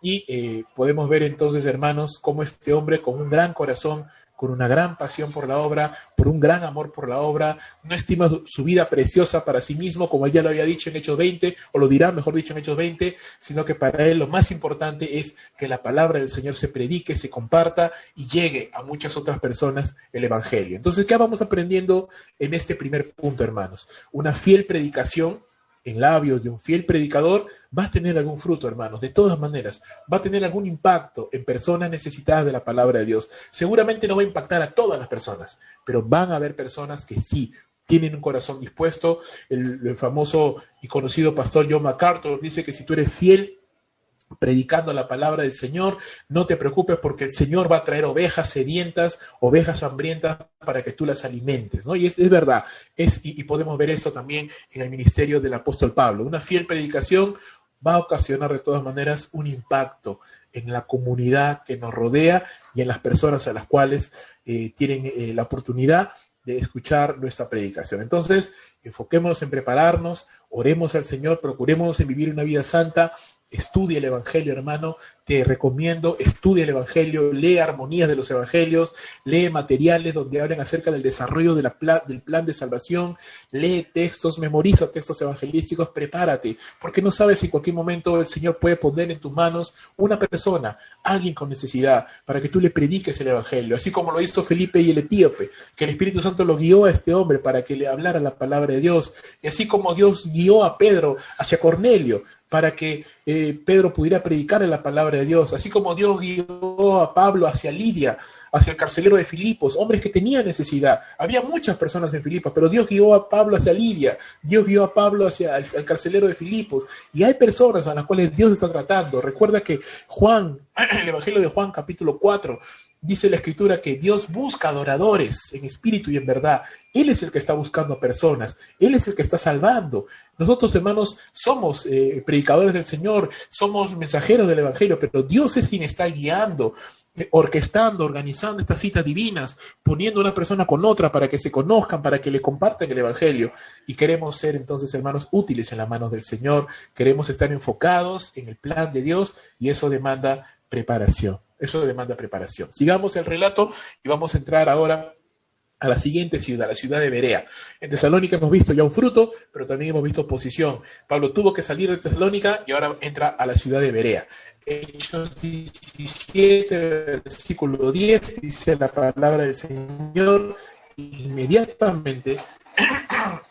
y podemos ver entonces, hermanos, cómo este hombre con un gran corazón, con una gran pasión por la obra, por un gran amor por la obra, no estima su vida preciosa para sí mismo, como él ya lo había dicho en Hechos 20, o lo dirá, mejor dicho, en Hechos 20, sino que para él lo más importante es que la palabra del Señor se predique, se comparta y llegue a muchas otras personas el evangelio. Entonces, ¿qué vamos aprendiendo en este primer punto, hermanos? Una fiel predicación en labios de un fiel predicador va a tener algún fruto, hermanos, de todas maneras, va a tener algún impacto en personas necesitadas de la palabra de Dios. Seguramente no va a impactar a todas las personas, pero van a haber personas que sí tienen un corazón dispuesto. El famoso y conocido pastor John MacArthur dice que si tú eres fiel predicando la palabra del Señor, no te preocupes, porque el Señor va a traer ovejas sedientas, ovejas hambrientas para que tú las alimentes, ¿no? Y es verdad, y podemos ver eso también en el ministerio del apóstol Pablo. Una fiel predicación va a ocasionar de todas maneras un impacto en la comunidad que nos rodea y en las personas a las cuales tienen la oportunidad de escuchar nuestra predicación. Entonces, enfoquémonos en prepararnos, oremos al Señor, procuremos en vivir una vida santa. Estudia el Evangelio, hermano, te recomiendo, estudia el Evangelio, lee armonías de los Evangelios, lee materiales donde hablan acerca del desarrollo del plan de salvación, lee textos, memoriza textos evangelísticos, prepárate, porque no sabes si en cualquier momento el Señor puede poner en tus manos una persona, alguien con necesidad, para que tú le prediques el Evangelio, así como lo hizo Felipe y el etíope, que el Espíritu Santo lo guió a este hombre para que le hablara la palabra de Dios, y así como Dios guió a Pedro hacia Cornelio, para que Pedro pudiera predicar en la palabra de Dios, así como Dios guió a Pablo hacia Lidia, hacia el carcelero de Filipos, hombres que tenían necesidad. Había muchas personas en Filipos, pero Dios guió a Pablo hacia Lidia, Dios guió a Pablo hacia el carcelero de Filipos, y hay personas a las cuales Dios está tratando. Recuerda que Juan, el Evangelio de Juan, capítulo 4, dice la Escritura que Dios busca adoradores en espíritu y en verdad. Él es el que está buscando personas, Él es el que está salvando. Nosotros, hermanos, somos predicadores del Señor, somos mensajeros del Evangelio, pero Dios es quien está guiando, orquestando, organizando estas citas divinas, poniendo una persona con otra para que se conozcan, para que le compartan el Evangelio. Y queremos ser entonces, hermanos, útiles en las manos del Señor, queremos estar enfocados en el plan de Dios y eso demanda preparación. Eso demanda preparación. Sigamos el relato y vamos a entrar ahora a la siguiente ciudad, la ciudad de Berea. En Tesalónica hemos visto ya un fruto, pero también hemos visto oposición. Pablo tuvo que salir de Tesalónica y ahora entra a la ciudad de Berea. Hechos 17, versículo 10, dice la palabra del Señor: inmediatamente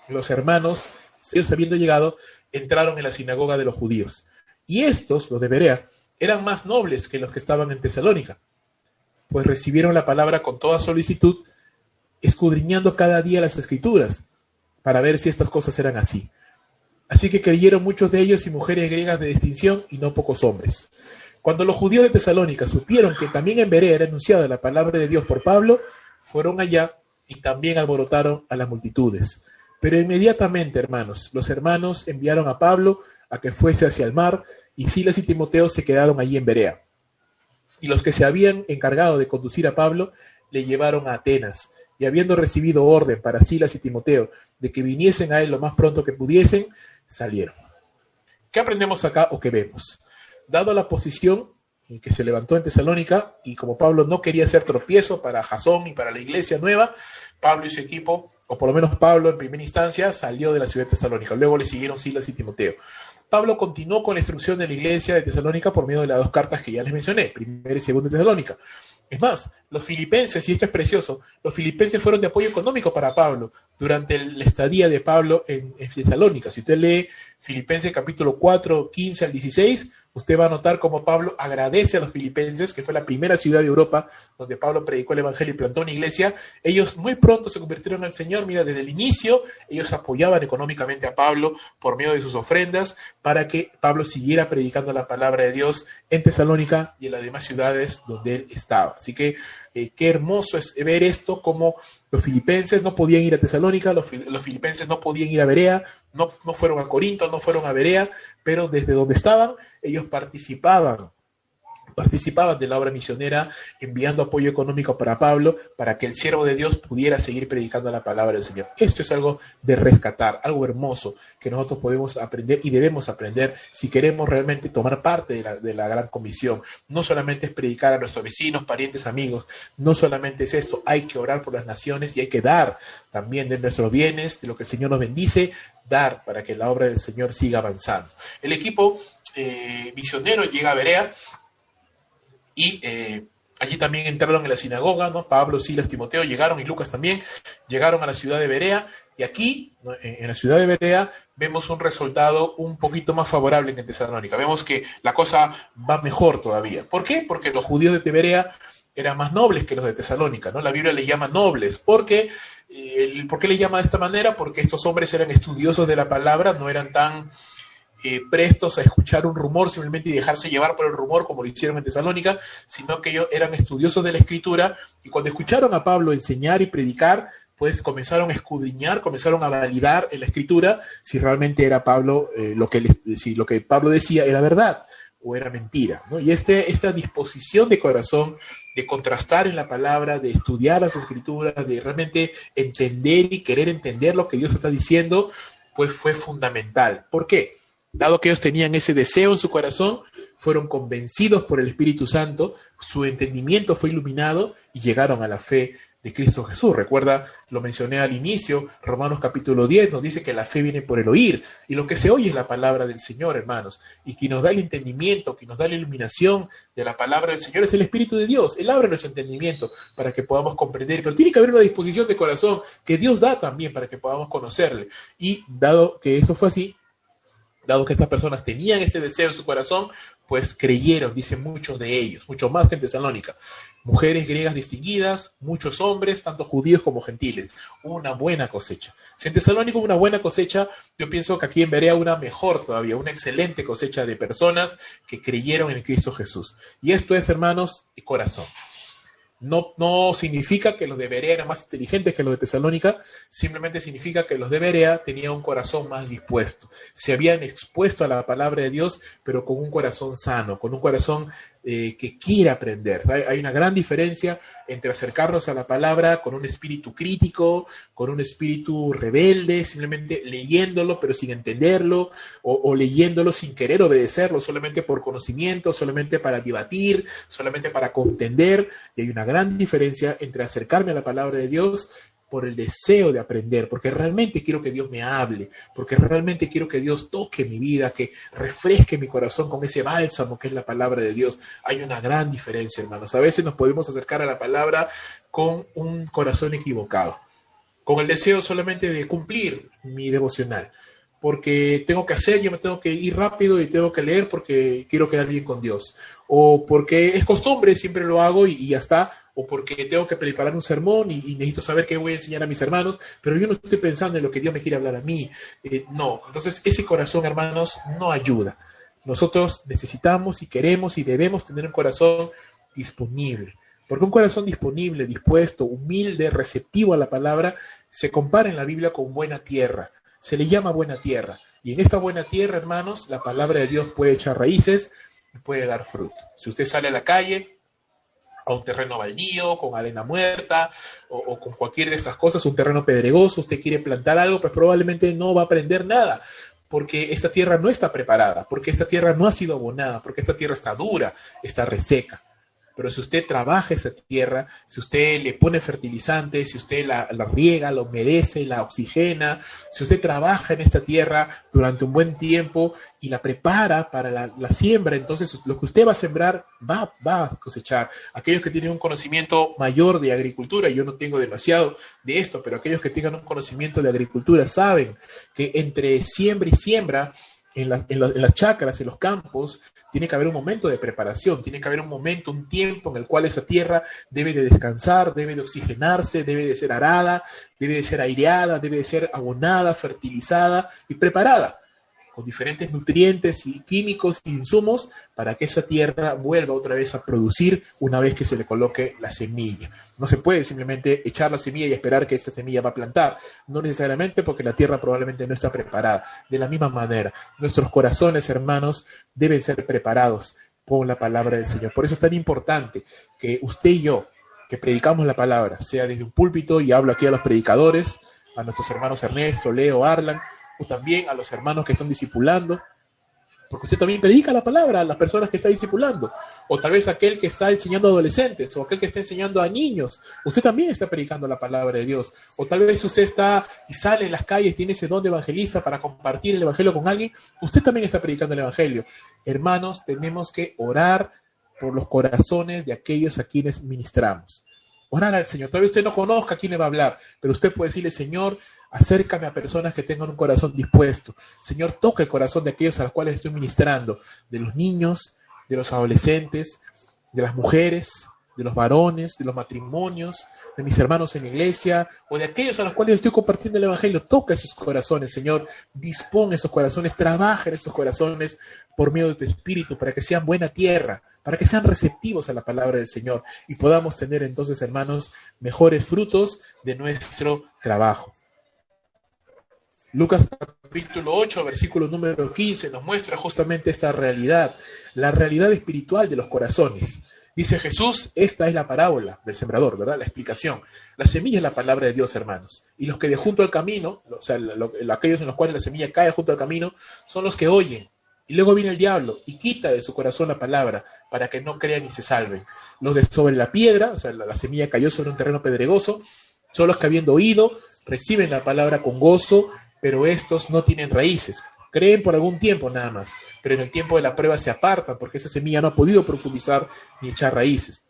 los hermanos, ellos habiendo llegado, entraron en la sinagoga de los judíos. Y estos, los de Berea, eran más nobles que los que estaban en Tesalónica, pues recibieron la palabra con toda solicitud, escudriñando cada día las escrituras para ver si estas cosas eran así. Así que creyeron muchos de ellos y mujeres griegas de distinción y no pocos hombres. Cuando los judíos de Tesalónica supieron que también en Berea era anunciada la palabra de Dios por Pablo, fueron allá y también alborotaron a las multitudes. Pero inmediatamente, hermanos, los hermanos enviaron a Pablo a que fuese hacia el mar, y Silas y Timoteo se quedaron allí en Berea. Y los que se habían encargado de conducir a Pablo le llevaron a Atenas, y habiendo recibido orden para Silas y Timoteo de que viniesen a él lo más pronto que pudiesen, salieron. ¿Qué aprendemos acá o qué vemos? Dado la posición en que se levantó en Tesalónica, y como Pablo no quería ser tropiezo para Jasón y para la iglesia nueva, Pablo y su equipo, o por lo menos Pablo en primera instancia, salió de la ciudad de Tesalónica. Luego le siguieron Silas y Timoteo. Pablo continuó con la instrucción de la iglesia de Tesalónica por medio de las dos cartas que ya les mencioné, primera y segunda de Tesalónica. Es más, los filipenses, y esto es precioso, los filipenses fueron de apoyo económico para Pablo durante la estadía de Pablo en Tesalónica. Si usted lee Filipenses capítulo 4, 15 al 16, usted va a notar cómo Pablo agradece a los filipenses, que fue la primera ciudad de Europa donde Pablo predicó el evangelio y plantó una iglesia. Ellos muy pronto se convirtieron al Señor. Mira, desde el inicio ellos apoyaban económicamente a Pablo por medio de sus ofrendas para que Pablo siguiera predicando la palabra de Dios en Tesalónica y en las demás ciudades donde él estaba. Así que qué hermoso es ver esto, como los filipenses no podían ir a Tesalónica, los filipenses no podían ir a Berea, no fueron a Corinto, no fueron a Berea, pero desde donde estaban, ellos participaban de la obra misionera, enviando apoyo económico para Pablo, para que el siervo de Dios pudiera seguir predicando la palabra del Señor. Esto es algo de rescatar, algo hermoso que nosotros podemos aprender y debemos aprender si queremos realmente tomar parte de la gran comisión. No solamente es predicar a nuestros vecinos, parientes, amigos, no solamente es esto, hay que orar por las naciones y hay que dar también de nuestros bienes, de lo que el Señor nos bendice, dar para que la obra del Señor siga avanzando. El equipo misionero llega a Berea, y allí también entraron en la sinagoga, ¿no? Pablo, Silas, Timoteo llegaron, y Lucas también, llegaron a la ciudad de Berea, y aquí, ¿no?, en la ciudad de Berea, vemos un resultado un poquito más favorable que en Tesalónica. Vemos que la cosa va mejor todavía. ¿Por qué? Porque los judíos de Berea eran más nobles que los de Tesalónica, ¿no? La Biblia le llama nobles. ¿Por qué? ¿Por qué le llama de esta manera? Porque estos hombres eran estudiosos de la palabra, no eran tan prestos a escuchar un rumor simplemente y dejarse llevar por el rumor como lo hicieron en Tesalónica, sino que ellos eran estudiosos de la Escritura, y cuando escucharon a Pablo enseñar y predicar, pues comenzaron a escudriñar, comenzaron a validar en la Escritura si realmente era Pablo, si lo que Pablo decía era verdad o era mentira, ¿no? Y esta disposición de corazón de contrastar en la palabra, de estudiar las Escrituras, de realmente entender y querer entender lo que Dios está diciendo, pues fue fundamental. ¿Por qué? Dado que ellos tenían ese deseo en su corazón, fueron convencidos por el Espíritu Santo, su entendimiento fue iluminado y llegaron a la fe de Cristo Jesús. Recuerda, lo mencioné al inicio, Romanos capítulo 10 nos dice que la fe viene por el oír, y lo que se oye es la palabra del Señor, hermanos, y quien nos da el entendimiento, quien nos da la iluminación de la palabra del Señor es el Espíritu de Dios. Él abre nuestro entendimiento para que podamos comprender, pero tiene que haber una disposición de corazón que Dios da también para que podamos conocerle. Y dado que eso fue así, dado que estas personas tenían ese deseo en su corazón, pues creyeron, dicen muchos de ellos, mucho más que en Tesalónica. Mujeres griegas distinguidas, muchos hombres, tanto judíos como gentiles. Una buena cosecha. Si en Tesalónica hubo una buena cosecha, yo pienso que aquí en Berea una mejor todavía, una excelente cosecha de personas que creyeron en Cristo Jesús. Y esto es, hermanos, corazón. No significa que los de Berea eran más inteligentes que los de Tesalónica, simplemente significa que los de Berea tenían un corazón más dispuesto. Se habían expuesto a la palabra de Dios, pero con un corazón sano, con un corazón que quiere aprender. Hay una gran diferencia entre acercarnos a la palabra con un espíritu crítico, con un espíritu rebelde, simplemente leyéndolo pero sin entenderlo, o leyéndolo sin querer obedecerlo, solamente por conocimiento, solamente para debatir, solamente para contender. Y hay una gran diferencia entre acercarme a la palabra de Dios por el deseo de aprender, porque realmente quiero que Dios me hable, porque realmente quiero que Dios toque mi vida, que refresque mi corazón con ese bálsamo que es la palabra de Dios. Hay una gran diferencia, hermanos. A veces nos podemos acercar a la palabra con un corazón equivocado, con el deseo solamente de cumplir mi devocional, porque tengo que hacer, yo me tengo que ir rápido y tengo que leer porque quiero quedar bien con Dios, o porque es costumbre, siempre lo hago y ya está, o porque tengo que preparar un sermón y necesito saber qué voy a enseñar a mis hermanos, pero yo no estoy pensando en lo que Dios me quiere hablar a mí. No, entonces ese corazón, hermanos, no ayuda. Nosotros necesitamos y queremos y debemos tener un corazón disponible, porque un corazón disponible, dispuesto, humilde, receptivo a la palabra, se compara en la Biblia con buena tierra. Se le llama buena tierra. Y en esta buena tierra, hermanos, la palabra de Dios puede echar raíces y puede dar fruto. Si usted sale a la calle, a un terreno baldío, con arena muerta, o con cualquiera de estas cosas, un terreno pedregoso, usted quiere plantar algo, pues probablemente no va a aprender nada, porque esta tierra no está preparada, porque esta tierra no ha sido abonada, porque esta tierra está dura, está reseca. Pero si usted trabaja esa tierra, si usted le pone fertilizantes, si usted la riega, la humedece, la oxigena, si usted trabaja en esta tierra durante un buen tiempo y la prepara para la siembra, entonces lo que usted va a sembrar va a cosechar. Aquellos que tienen un conocimiento mayor de agricultura, yo no tengo demasiado de esto, pero aquellos que tengan un conocimiento de agricultura saben que entre siembra y siembra, en las chacras, en los campos, tiene que haber un momento de preparación, tiene que haber un momento, un tiempo en el cual esa tierra debe de descansar, debe de oxigenarse, debe de ser arada, debe de ser aireada, debe de ser abonada, fertilizada y preparada con diferentes nutrientes y químicos e insumos para que esa tierra vuelva otra vez a producir una vez que se le coloque la semilla. No se puede simplemente echar la semilla y esperar que esa semilla va a plantar, no necesariamente, porque la tierra probablemente no está preparada. De la misma manera, nuestros corazones, hermanos, deben ser preparados por la palabra del Señor. Por eso es tan importante que usted y yo, que predicamos la palabra, sea desde un púlpito, y hablo aquí a los predicadores, a nuestros hermanos Ernesto, Leo, Arlan, o también a los hermanos que están discipulando, porque usted también predica la palabra a las personas que está discipulando, o tal vez aquel que está enseñando a adolescentes, o aquel que está enseñando a niños, usted también está predicando la palabra de Dios, o tal vez usted está y sale en las calles, tiene ese don de evangelista para compartir el evangelio con alguien, usted también está predicando el evangelio. Hermanos, tenemos que orar por los corazones de aquellos a quienes ministramos. Orar al Señor. Todavía usted no conozca a quién le va a hablar, pero usted puede decirle: Señor, acércame a personas que tengan un corazón dispuesto. Señor, toca el corazón de aquellos a los cuales estoy ministrando, de los niños, de los adolescentes, de las mujeres, de los varones, de los matrimonios, de mis hermanos en la iglesia, o de aquellos a los cuales estoy compartiendo el evangelio. Toca esos corazones, Señor. Dispone esos corazones, trabaja en esos corazones por medio de tu Espíritu, para que sean buena tierra, para que sean receptivos a la palabra del Señor, y podamos tener entonces, hermanos, mejores frutos de nuestro trabajo. Lucas capítulo 8, versículo número 15, nos muestra justamente esta realidad, la realidad espiritual de los corazones. Dice Jesús: esta es la parábola del sembrador, ¿verdad? La explicación. La semilla es la palabra de Dios, hermanos. Y los que de junto al camino, o sea, aquellos en los cuales la semilla cae junto al camino, son los que oyen. Y luego viene el diablo y quita de su corazón la palabra para que no crean y se salven. Los de sobre la piedra, o sea, la semilla cayó sobre un terreno pedregoso, son los que, habiendo oído, reciben la palabra con gozo, pero estos no tienen raíces. Creen por algún tiempo nada más, pero en el tiempo de la prueba se apartan, porque esa semilla no ha podido profundizar ni echar raíces.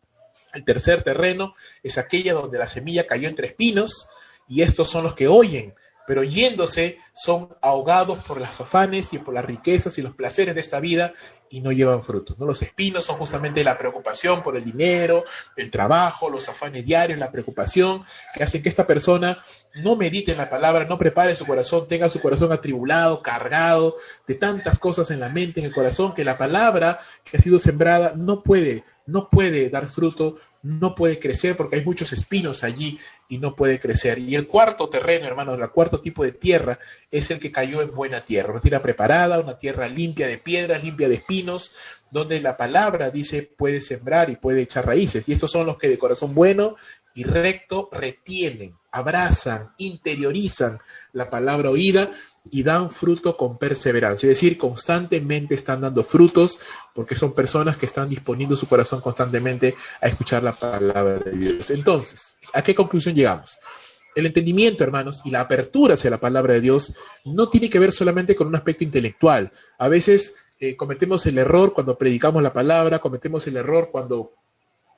El tercer terreno es aquella donde la semilla cayó entre espinos, y estos son los que oyen, pero yéndose son ahogados por los afanes y por las riquezas y los placeres de esta vida, y no llevan frutos, ¿no? Los espinos son justamente la preocupación por el dinero, el trabajo, los afanes diarios, la preocupación, que hacen que esta persona no medite en la palabra, no prepare su corazón, tenga su corazón atribulado, cargado de tantas cosas en la mente, en el corazón, que la palabra que ha sido sembrada no puede dar fruto, no puede crecer porque hay muchos espinos allí y no puede crecer. Y el cuarto terreno, hermanos, el cuarto tipo de tierra es el que cayó en buena tierra, una tierra preparada, una tierra limpia de piedras, limpia de espinos, donde la palabra dice puede sembrar y puede echar raíces. Y estos son los que de corazón bueno y recto retienen, abrazan, interiorizan la palabra oída y dan fruto con perseverancia, es decir, constantemente están dando frutos porque son personas que están disponiendo su corazón constantemente a escuchar la palabra de Dios. Entonces, ¿a qué conclusión llegamos? El entendimiento, hermanos, y la apertura hacia la palabra de Dios no tiene que ver solamente con un aspecto intelectual. A veces cometemos el error cuando predicamos la palabra, cometemos el error cuando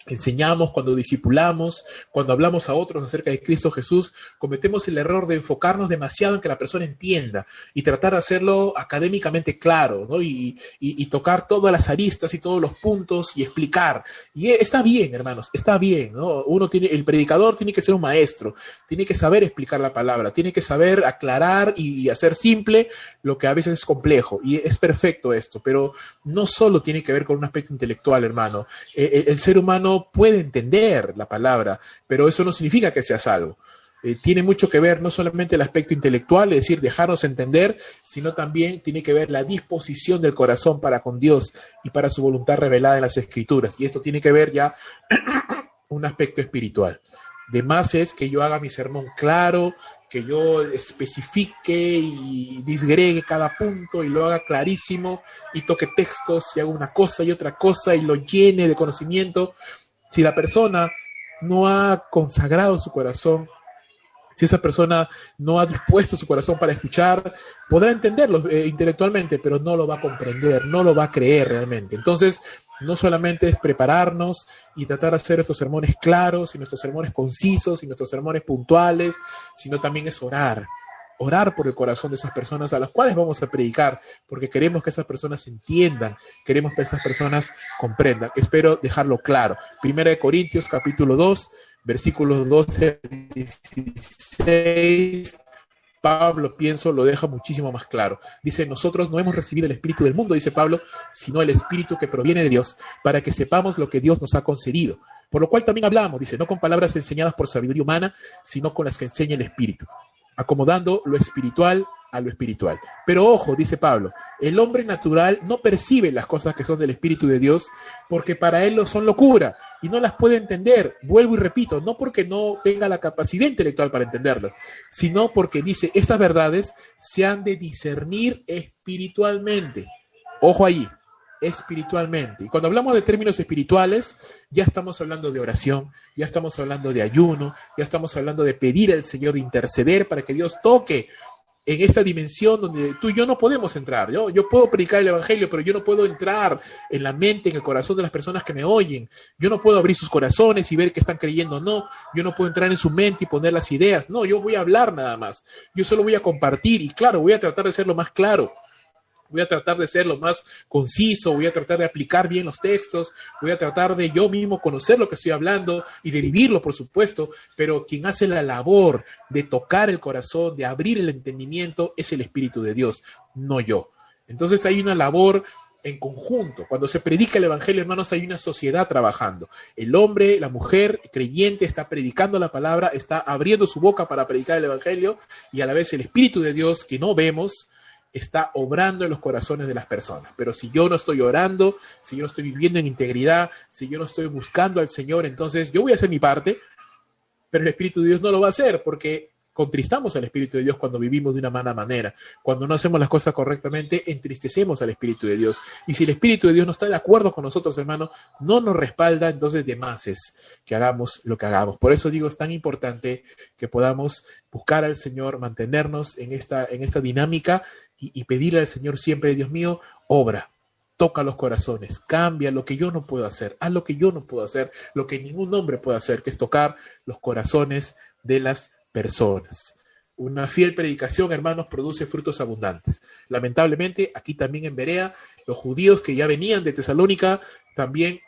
enseñamos, cuando discipulamos, cuando hablamos a otros acerca de Cristo Jesús, cometemos el error de enfocarnos demasiado en que la persona entienda y tratar de hacerlo académicamente claro, ¿no? Y tocar todas las aristas y todos los puntos y explicar. Y está bien, hermanos, está bien, ¿no? El predicador tiene que ser un maestro, tiene que saber explicar la palabra, tiene que saber aclarar y hacer simple lo que a veces es complejo. Y es perfecto esto, pero no solo tiene que ver con un aspecto intelectual, hermano. El ser humano puede entender la palabra, pero eso no significa que sea salvo. Tiene mucho que ver no solamente el aspecto intelectual, es decir, dejarnos entender, sino también tiene que ver la disposición del corazón para con Dios y para su voluntad revelada en las Escrituras. Y esto tiene que ver ya un aspecto espiritual. De más es que yo haga mi sermón claro, que yo especifique y disgregue cada punto y lo haga clarísimo y toque textos y haga una cosa y otra cosa y lo llene de conocimiento. Si la persona no ha consagrado su corazón, si esa persona no ha dispuesto su corazón para escuchar, podrá entenderlo intelectualmente, pero no lo va a comprender, no lo va a creer realmente. Entonces, no solamente es prepararnos y tratar de hacer nuestros sermones claros y nuestros sermones concisos y nuestros sermones puntuales, sino también es orar. Orar por el corazón de esas personas a las cuales vamos a predicar, porque queremos que esas personas entiendan, queremos que esas personas comprendan. Espero dejarlo claro. Primera de Corintios, capítulo 2, versículos 12 al 16. Pablo, pienso, lo deja muchísimo más claro. Dice, nosotros no hemos recibido el espíritu del mundo, dice Pablo, sino el espíritu que proviene de Dios, para que sepamos lo que Dios nos ha concedido. Por lo cual también hablamos, dice, no con palabras enseñadas por sabiduría humana, sino con las que enseña el espíritu, acomodando lo espiritual a lo espiritual. Pero ojo, dice Pablo, el hombre natural no percibe las cosas que son del Espíritu de Dios porque para él lo son locura y no las puede entender. Vuelvo y repito, no porque no tenga la capacidad intelectual para entenderlas, sino porque dice, estas verdades se han de discernir espiritualmente. Ojo ahí, espiritualmente. Y cuando hablamos de términos espirituales, ya estamos hablando de oración, ya estamos hablando de ayuno, ya estamos hablando de pedir al Señor, de interceder para que Dios toque en esta dimensión donde tú y yo no podemos entrar. Yo puedo predicar el evangelio, pero yo no puedo entrar en la mente, en el corazón de las personas que me oyen. Yo no puedo abrir sus corazones y ver que están creyendo o no. Yo no puedo entrar en su mente y poner las ideas. No, yo voy a hablar nada más. Yo solo voy a compartir y claro, voy a tratar de ser lo más claro. Voy a tratar de ser lo más conciso, voy a tratar de aplicar bien los textos, voy a tratar de yo mismo conocer lo que estoy hablando y de vivirlo, por supuesto, pero quien hace la labor de tocar el corazón, de abrir el entendimiento, es el Espíritu de Dios, no yo. Entonces hay una labor en conjunto. Cuando se predica el evangelio, hermanos, hay una sociedad trabajando. El hombre, la mujer creyente está predicando la palabra, está abriendo su boca para predicar el evangelio y a la vez el Espíritu de Dios que no vemos está obrando en los corazones de las personas. Pero si yo no estoy orando, si yo no estoy viviendo en integridad, si yo no estoy buscando al Señor, entonces yo voy a hacer mi parte, pero el Espíritu de Dios no lo va a hacer porque contristamos al Espíritu de Dios cuando vivimos de una mala manera. Cuando no hacemos las cosas correctamente, entristecemos al Espíritu de Dios. Y si el Espíritu de Dios no está de acuerdo con nosotros, hermano, no nos respalda, entonces de más es que hagamos lo que hagamos. Por eso digo, es tan importante que podamos buscar al Señor, mantenernos en esta dinámica y pedirle al Señor siempre, Dios mío, obra. Toca los corazones, cambia lo que yo no puedo hacer, haz lo que yo no puedo hacer, lo que ningún hombre puede hacer, que es tocar los corazones de las personas. Una fiel predicación, hermanos, produce frutos abundantes. Lamentablemente, aquí también en Berea, Los judíos que ya venían de Tesalónica también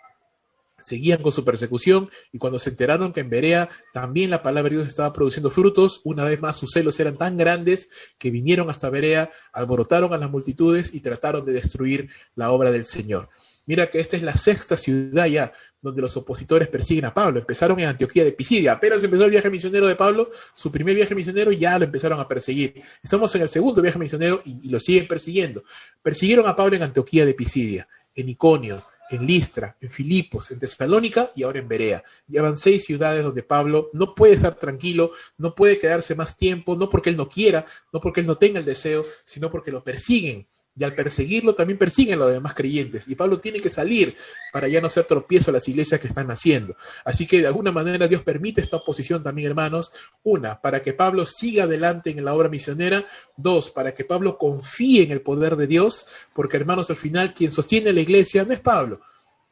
seguían con su persecución, y cuando se enteraron que en Berea también la palabra de Dios estaba produciendo frutos, una vez más sus celos eran tan grandes que vinieron hasta Berea, alborotaron a las multitudes y trataron de destruir la obra del Señor. Mira que esta es la sexta ciudad ya donde los opositores persiguen a Pablo. Empezaron en Antioquía de Pisidia. Apenas empezó el viaje misionero de Pablo, su primer viaje misionero, ya lo empezaron a perseguir. Estamos en el segundo viaje misionero y lo siguen persiguiendo. Persiguieron a Pablo en Antioquía de Pisidia, en Iconio, en Listra, en Filipos, en Tesalónica y ahora en Berea. Llevan 6 ciudades donde Pablo no puede estar tranquilo, no puede quedarse más tiempo, no porque él no quiera, no porque él no tenga el deseo, sino porque lo persiguen. Y al perseguirlo también persiguen a los demás creyentes. Y Pablo tiene que salir para ya no ser tropiezo a las iglesias que están naciendo. Así que de alguna manera Dios permite esta oposición también, hermanos. Una, para que Pablo siga adelante en la obra misionera. 2, para que Pablo confíe en el poder de Dios. Porque, hermanos, al final quien sostiene la iglesia no es Pablo,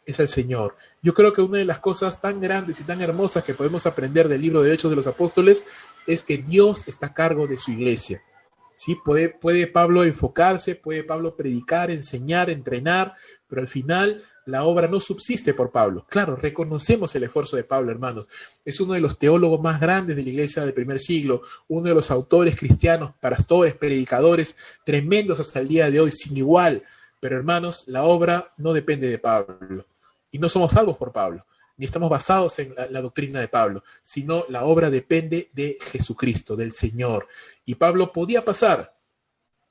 es el Señor. Yo creo que una de las cosas tan grandes y tan hermosas que podemos aprender del libro de Hechos de los Apóstoles es que Dios está a cargo de su iglesia. ¿Sí? Puede Pablo enfocarse, puede Pablo predicar, enseñar, entrenar, pero al final la obra no subsiste por Pablo. Claro, reconocemos el esfuerzo de Pablo, hermanos. Es uno de los teólogos más grandes de la iglesia del primer siglo, uno de los autores cristianos, pastores, predicadores, tremendos hasta el día de hoy, sin igual. Pero, hermanos, la obra no depende de Pablo. Y no somos salvos por Pablo, ni estamos basados en la doctrina de Pablo, sino la obra depende de Jesucristo, del Señor. Y Pablo podía pasar,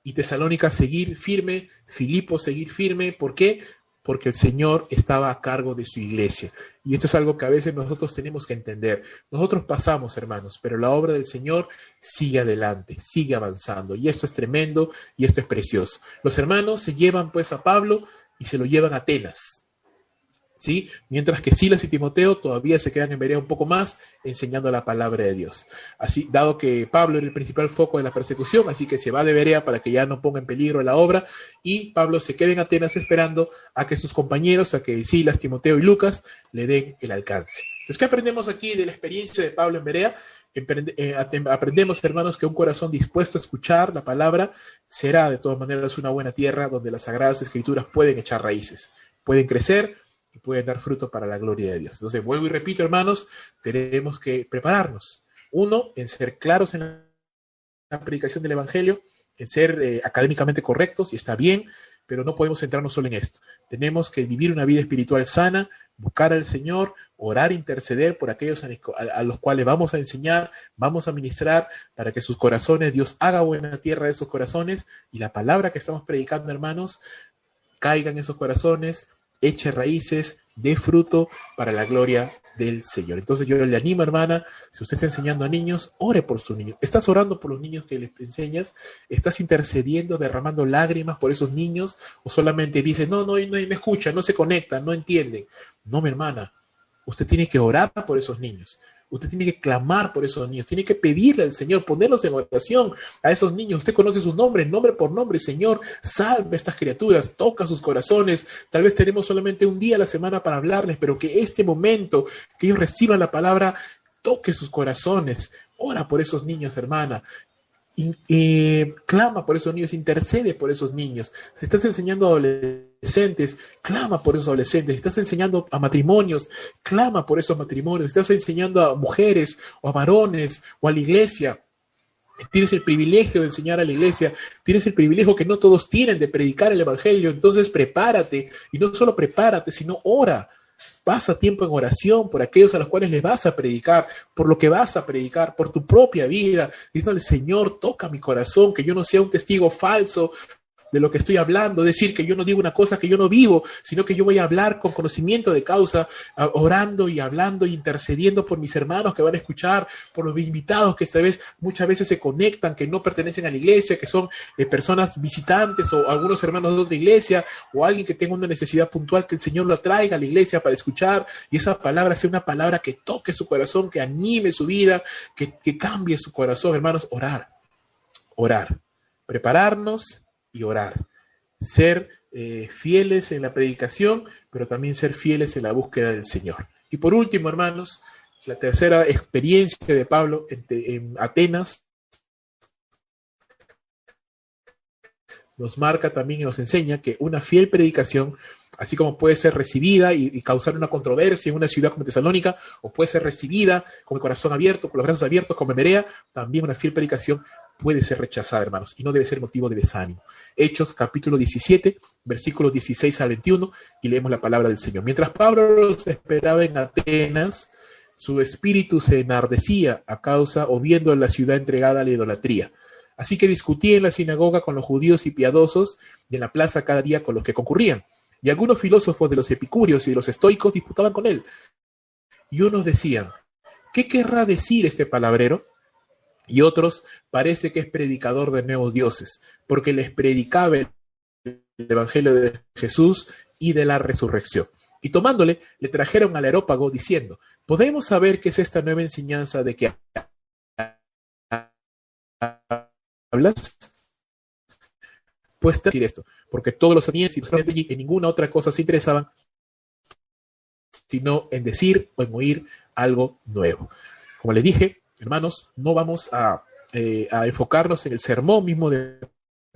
y Tesalónica seguir firme, Filipos seguir firme. ¿Por qué? Porque el Señor estaba a cargo de su iglesia. Y esto es algo que a veces nosotros tenemos que entender. Nosotros pasamos, hermanos, pero la obra del Señor sigue adelante, sigue avanzando. Y esto es tremendo y esto es precioso. Los hermanos se llevan pues a Pablo y se lo llevan a Atenas. ¿Sí? Mientras que Silas y Timoteo todavía se quedan en Berea un poco más enseñando la palabra de Dios. Así, dado que Pablo era el principal foco de la persecución, así que se va de Berea para que ya no ponga en peligro la obra, y Pablo se queda en Atenas esperando a que sus compañeros, a que Silas, Timoteo y Lucas le den el alcance. Entonces, ¿qué aprendemos aquí de la experiencia de Pablo en Berea? Aprendemos, hermanos, que un corazón dispuesto a escuchar la palabra será de todas maneras una buena tierra donde las sagradas escrituras pueden echar raíces, pueden crecer y pueden dar fruto para la gloria de Dios. Entonces, vuelvo y repito, hermanos, tenemos que prepararnos. Uno, en ser claros en la predicación del Evangelio, en ser académicamente correctos, y está bien, pero no podemos centrarnos solo en esto. Tenemos que vivir una vida espiritual sana, buscar al Señor, orar, interceder por aquellos a los cuales vamos a enseñar, vamos a ministrar, para que sus corazones, Dios haga buena tierra de esos corazones, y la palabra que estamos predicando, hermanos, caiga en esos corazones, eche raíces, dé fruto para la gloria del Señor. Entonces yo le animo, hermana, si usted está enseñando a niños, ore por sus niños. ¿Estás orando por los niños que les enseñas? ¿Estás intercediendo, derramando lágrimas por esos niños? ¿O solamente dices, no me escuchan, no se conectan, no entienden? No, mi hermana, usted tiene que orar por esos niños. Usted tiene que clamar por esos niños, tiene que pedirle al Señor, ponerlos en oración a esos niños. Usted conoce sus nombres, nombre por nombre. Señor, salve a estas criaturas, toca sus corazones. Tal vez tenemos solamente un día a la semana para hablarles, pero que este momento, que ellos reciban la palabra, toque sus corazones. Ora por esos niños, hermana. Clama por esos niños, intercede por esos niños. Si estás enseñando a adolescentes, clama por esos adolescentes. Si estás enseñando a matrimonios, clama por esos matrimonios. Si estás enseñando a mujeres o a varones o a la iglesia, tienes el privilegio de enseñar a la iglesia, tienes el privilegio que no todos tienen de predicar el evangelio. Entonces prepárate, y no solo prepárate, sino ora. Pasa tiempo en oración por aquellos a los cuales les vas a predicar, por lo que vas a predicar, por tu propia vida, diciéndole, Señor, toca mi corazón, que yo no sea un testigo falso de lo que estoy hablando, decir que yo no digo una cosa que yo no vivo, sino que yo voy a hablar con conocimiento de causa, orando y hablando y intercediendo por mis hermanos que van a escuchar, por los invitados que esta vez muchas veces se conectan, que no pertenecen a la iglesia, que son personas visitantes o algunos hermanos de otra iglesia, o alguien que tenga una necesidad puntual, que el Señor lo traiga a la iglesia para escuchar, y esa palabra sea una palabra que toque su corazón, que anime su vida, que cambie su corazón. Hermanos, orar, prepararnos y orar, ser fieles en la predicación, pero también ser fieles en la búsqueda del Señor. Y por último, hermanos, la tercera experiencia de Pablo en Atenas nos marca también y nos enseña que una fiel predicación, así como puede ser recibida y causar una controversia en una ciudad como Tesalónica, o puede ser recibida con el corazón abierto, con los brazos abiertos, como en Berea, también una fiel predicación puede ser rechazada, hermanos, y no debe ser motivo de desánimo. Hechos capítulo 17, versículos 16 al 21, y leemos la palabra del Señor. Mientras Pablo los esperaba en Atenas, su espíritu se enardecía a causa o viendo la ciudad entregada a la idolatría. Así que discutía en la sinagoga con los judíos y piadosos, y en la plaza cada día con los que concurrían. Y algunos filósofos de los epicúreos y de los estoicos disputaban con él. Y unos decían, ¿qué querrá decir este palabrero? Y otros, parece que es predicador de nuevos dioses, porque les predicaba el evangelio de Jesús y de la resurrección. Y tomándole, le trajeron al Areópago diciendo, ¿podemos saber qué es esta nueva enseñanza de que hablas? Pues decir esto, porque todos los atenienses allí en ninguna otra cosa se interesaban, sino en decir o en oír algo nuevo. Como les dije, hermanos, no vamos a enfocarnos en el sermón mismo de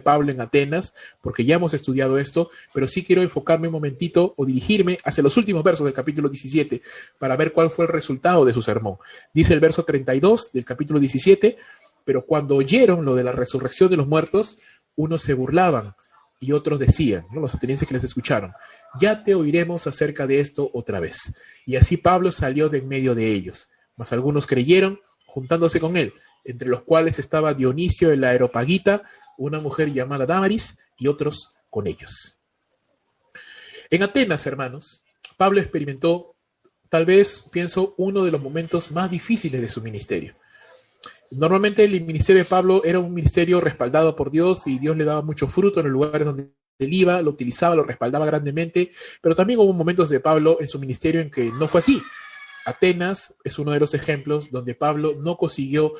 Pablo en Atenas, porque ya hemos estudiado esto, pero sí quiero enfocarme un momentito o dirigirme hacia los últimos versos del capítulo 17 para ver cuál fue el resultado de su sermón. Dice el verso 32 del capítulo 17, pero cuando oyeron lo de la resurrección de los muertos, unos se burlaban y otros decían, ¿no?, los atenienses que les escucharon, ya te oiremos acerca de esto otra vez. Y así Pablo salió de en medio de ellos, mas algunos creyeron juntándose con él, entre los cuales estaba Dionisio el Areopagita, una mujer llamada Damaris, y otros con ellos. En Atenas, hermanos, Pablo experimentó, tal vez, pienso, uno de los momentos más difíciles de su ministerio. Normalmente el ministerio de Pablo era un ministerio respaldado por Dios y Dios le daba mucho fruto en los lugares donde él iba, lo utilizaba, lo respaldaba grandemente, pero también hubo momentos de Pablo en su ministerio en que no fue así. Atenas es uno de los ejemplos donde Pablo no consiguió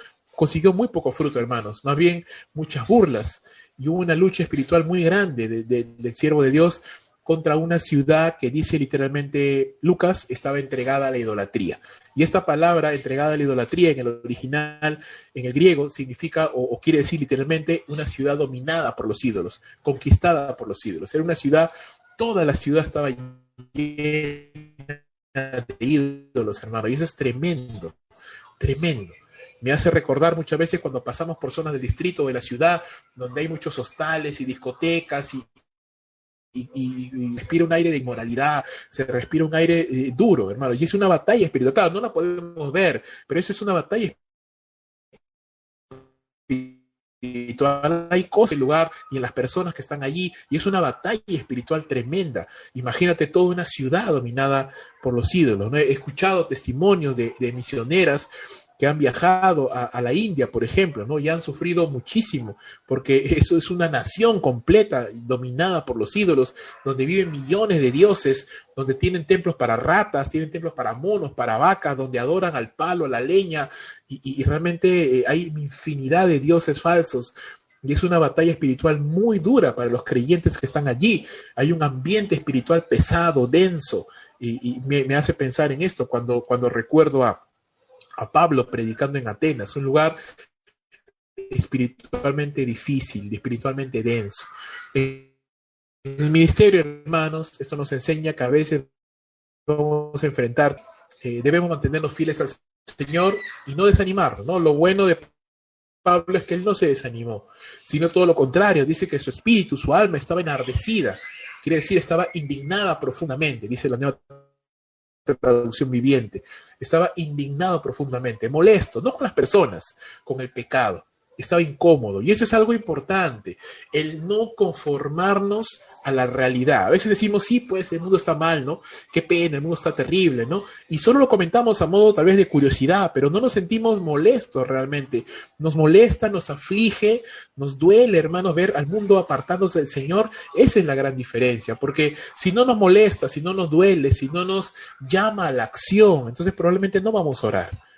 muy poco fruto, hermanos, más bien muchas burlas, y hubo una lucha espiritual muy grande del siervo de Dios contra una ciudad que dice literalmente Lucas estaba entregada a la idolatría. Y esta palabra entregada a la idolatría en el original, en el griego, significa o quiere decir literalmente una ciudad dominada por los ídolos, conquistada por los ídolos. Era una ciudad, toda la ciudad estaba llena de ídolos, hermano, y eso es tremendo, tremendo. Me hace recordar muchas veces cuando pasamos por zonas del distrito o de la ciudad, donde hay muchos hostales y discotecas y respira un aire de inmoralidad, se respira un aire duro, hermano, y es una batalla espiritual. Claro, no la podemos ver, pero eso es una batalla espiritual. Hay cosas en el lugar y en las personas que están allí, y es una batalla espiritual tremenda. Imagínate toda una ciudad dominada por los ídolos, ¿no? He escuchado testimonios de misioneras que han viajado a la India, por ejemplo, ¿no? Y han sufrido muchísimo, porque eso es una nación completa, dominada por los ídolos, donde viven millones de dioses, donde tienen templos para ratas, tienen templos para monos, para vacas, donde adoran al palo, a la leña, y realmente hay infinidad de dioses falsos. Y es una batalla espiritual muy dura para los creyentes que están allí. Hay un ambiente espiritual pesado, denso, y me hace pensar en esto cuando recuerdo a Pablo predicando en Atenas, un lugar espiritualmente difícil, espiritualmente denso. En el ministerio, hermanos, esto nos enseña que a veces vamos a enfrentar, debemos mantenernos fieles al Señor y no desanimarnos, ¿no? Lo bueno de Pablo es que él no se desanimó, sino todo lo contrario. Dice que su espíritu, su alma estaba enardecida, quiere decir, estaba indignada profundamente, dice la Nueva Traducción Viviente. Estaba indignado profundamente, molesto, no con las personas, con el pecado. Estaba incómodo, y eso es algo importante, el no conformarnos a la realidad. A veces decimos, sí, pues el mundo está mal, ¿no? Qué pena, el mundo está terrible, ¿no? Y solo lo comentamos a modo tal vez de curiosidad, pero no nos sentimos molestos realmente. Nos molesta, nos aflige, nos duele, hermanos, ver al mundo apartándose del Señor. Esa es la gran diferencia, porque si no nos molesta, si no nos duele, si no nos llama a la acción, entonces probablemente no vamos a orar.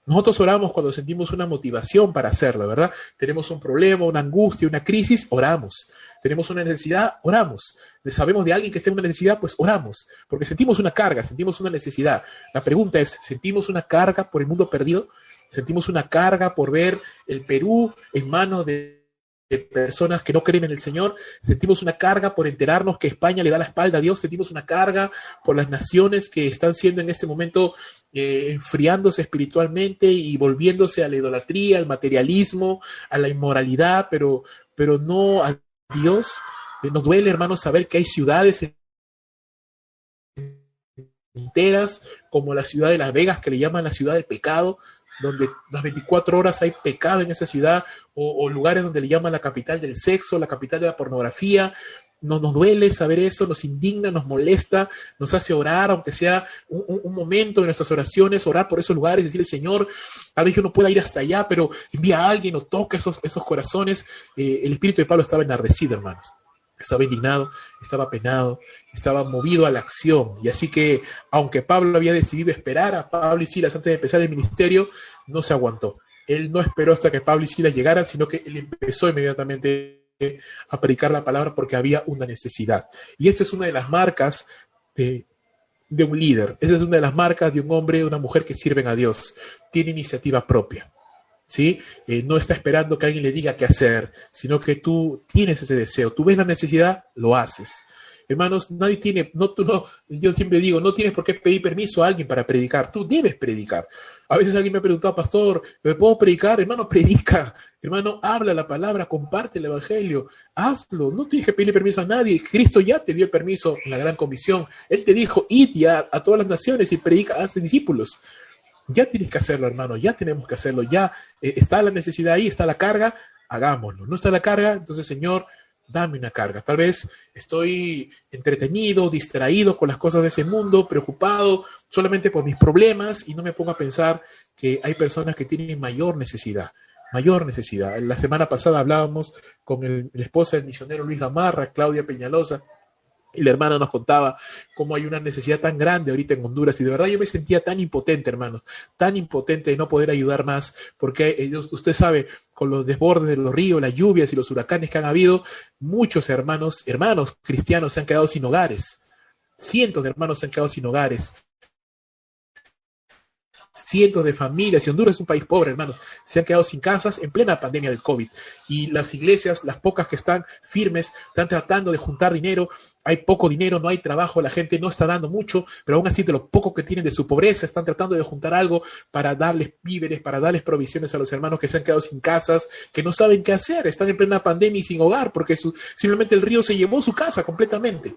Nosotros oramos cuando sentimos una motivación para hacerlo, ¿verdad? Tenemos un problema, una angustia, una crisis, oramos. Tenemos una necesidad, oramos. Sabemos de alguien que esté en una necesidad, pues oramos. Porque sentimos una carga, sentimos una necesidad. La pregunta es, ¿sentimos una carga por el mundo perdido? ¿Sentimos una carga por ver el Perú en manos de personas que no creen en el Señor, sentimos una carga por enterarnos que España le da la espalda a Dios, sentimos una carga por las naciones que están siendo en este momento enfriándose espiritualmente y volviéndose a la idolatría, al materialismo, a la inmoralidad, pero no a Dios. Nos duele, hermanos, saber que hay ciudades enteras, como la ciudad de Las Vegas, que le llaman la ciudad del pecado, donde las 24 horas hay pecado en esa ciudad, o lugares donde le llaman la capital del sexo, la capital de la pornografía. Nos duele saber eso, nos indigna, nos molesta, nos hace orar, aunque sea un momento en nuestras oraciones, orar por esos lugares, decirle, Señor, tal vez yo no pueda ir hasta allá, pero envía a alguien o toca esos corazones. El espíritu de Pablo estaba enardecido, hermanos. Estaba indignado, estaba penado, estaba movido a la acción. Y así que, aunque Pablo había decidido esperar a Pablo y Silas antes de empezar el ministerio, no se aguantó. Él no esperó hasta que Pablo y Silas llegaran, sino que él empezó inmediatamente a predicar la palabra porque había una necesidad. Y esto es una de las marcas de un líder. Esa es una de las marcas de un hombre, de una mujer que sirven a Dios. Tiene iniciativa propia. ¿Sí? No está esperando que alguien le diga qué hacer, sino que tú tienes ese deseo, tú ves la necesidad, lo haces. Hermanos, nadie tiene, yo siempre digo, no tienes por qué pedir permiso a alguien para predicar, tú debes predicar. A veces alguien me ha preguntado, pastor, ¿me puedo predicar? Hermano, predica, hermano, habla la palabra, comparte el evangelio, hazlo, no tienes que pedirle permiso a nadie. Cristo ya te dio el permiso en la gran comisión, Él te dijo, id ya a todas las naciones y predica, haz discípulos. Ya tienes que hacerlo, hermano, ya tenemos que hacerlo, ya está la necesidad ahí, está la carga, hagámoslo. No está la carga, entonces, Señor, dame una carga. Tal vez estoy entretenido, distraído con las cosas de ese mundo, preocupado solamente por mis problemas y no me pongo a pensar que hay personas que tienen mayor necesidad. Mayor necesidad. La semana pasada hablábamos con la esposa del misionero Luis Gamarra, Claudia Peñalosa, y la hermana nos contaba cómo hay una necesidad tan grande ahorita en Honduras, y de verdad yo me sentía tan impotente, hermanos, tan impotente de no poder ayudar más, porque usted sabe, con los desbordes de los ríos, las lluvias y los huracanes que han habido, muchos hermanos cristianos se han quedado sin hogares, cientos de hermanos se han quedado sin hogares, cientos de familias, y Honduras es un país pobre, hermanos, se han quedado sin casas en plena pandemia del COVID, y las iglesias, las pocas que están firmes, están tratando de juntar dinero, hay poco dinero, no hay trabajo, la gente no está dando mucho, pero aún así de lo poco que tienen de su pobreza, están tratando de juntar algo para darles víveres, para darles provisiones a los hermanos que se han quedado sin casas, que no saben qué hacer, están en plena pandemia y sin hogar, porque simplemente el río se llevó su casa completamente.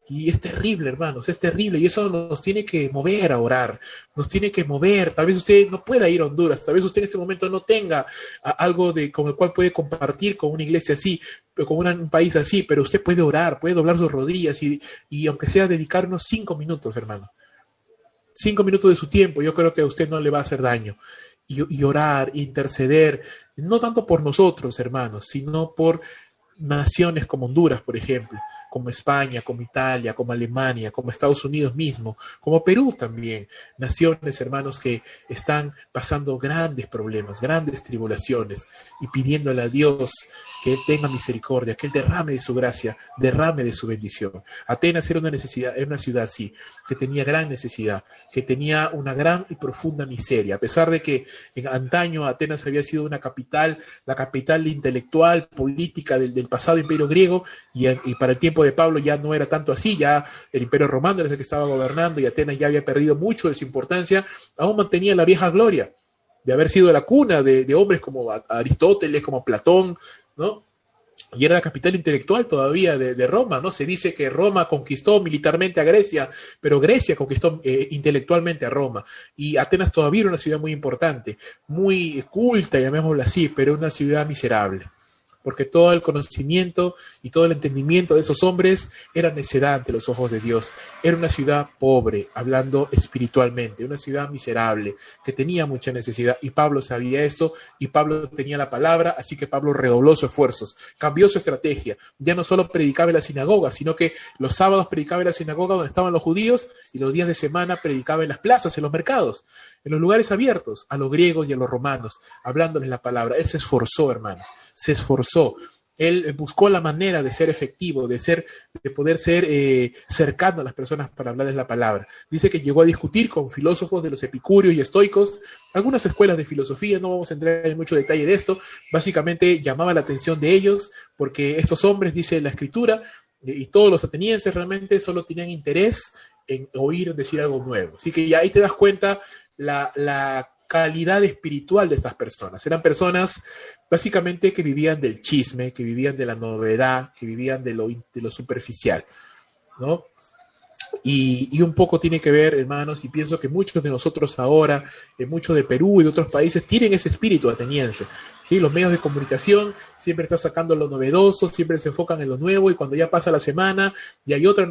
Y es terrible, hermanos, es terrible. Y eso nos tiene que mover a orar, nos tiene que mover. Tal vez usted no pueda ir a Honduras, tal vez usted en este momento no tenga algo con el cual puede compartir con una iglesia así, con un país así, pero usted puede orar, puede doblar sus rodillas y aunque sea dedicarnos 5 minutos, hermano. 5 minutos de su tiempo, yo creo que a usted no le va a hacer daño. Y orar, interceder, no tanto por nosotros, hermanos, sino por naciones como Honduras, por ejemplo, como España, como Italia, como Alemania, como Estados Unidos mismo, como Perú también, naciones, hermanos, que están pasando grandes problemas, grandes tribulaciones, y pidiéndole a Dios que Él tenga misericordia, que Él derrame de su gracia, derrame de su bendición. Atenas era una ciudad así, que tenía gran necesidad, que tenía una gran y profunda miseria, a pesar de que en antaño Atenas había sido una capital, la capital intelectual, política del pasado imperio griego, y para el tiempo de Pablo ya no era tanto así, ya el imperio romano era el que estaba gobernando y Atenas ya había perdido mucho de su importancia, aún mantenía la vieja gloria de haber sido la cuna de hombres como Aristóteles, como Platón, ¿no? Y era la capital intelectual todavía de Roma, ¿no? Se dice que Roma conquistó militarmente a Grecia, pero Grecia conquistó intelectualmente a Roma. Y Atenas todavía era una ciudad muy importante, muy culta, llamémoslo así, pero una ciudad miserable. Porque todo el conocimiento y todo el entendimiento de esos hombres era necedad ante los ojos de Dios. Era una ciudad pobre, hablando espiritualmente, una ciudad miserable, que tenía mucha necesidad, y Pablo sabía eso, y Pablo tenía la palabra, así que Pablo redobló sus esfuerzos, cambió su estrategia, ya no solo predicaba en la sinagoga, sino que los sábados predicaba en la sinagoga donde estaban los judíos, y los días de semana predicaba en las plazas, en los mercados, en los lugares abiertos, a los griegos y a los romanos, hablándoles la palabra. Él se esforzó, hermanos, se esforzó. él buscó la manera de ser efectivo, de poder ser cercano a las personas para hablarles la palabra. Dice que llegó a discutir con filósofos de los epicúreos y estoicos, algunas escuelas de filosofía, no vamos a entrar en mucho detalle de esto, básicamente llamaba la atención de ellos, porque estos hombres, dice la escritura, y todos los atenienses realmente solo tenían interés en oír decir algo nuevo. Así que ya ahí te das cuenta la calidad espiritual de estas personas. Eran personas básicamente que vivían del chisme, que vivían de la novedad, que vivían de lo superficial, ¿no? Y un poco tiene que ver, hermanos, y pienso que muchos de nosotros ahora, muchos de Perú y de otros países, tienen ese espíritu ateniense, ¿sí? Los medios de comunicación siempre están sacando lo novedoso, siempre se enfocan en lo nuevo, y cuando ya pasa la semana y hay otra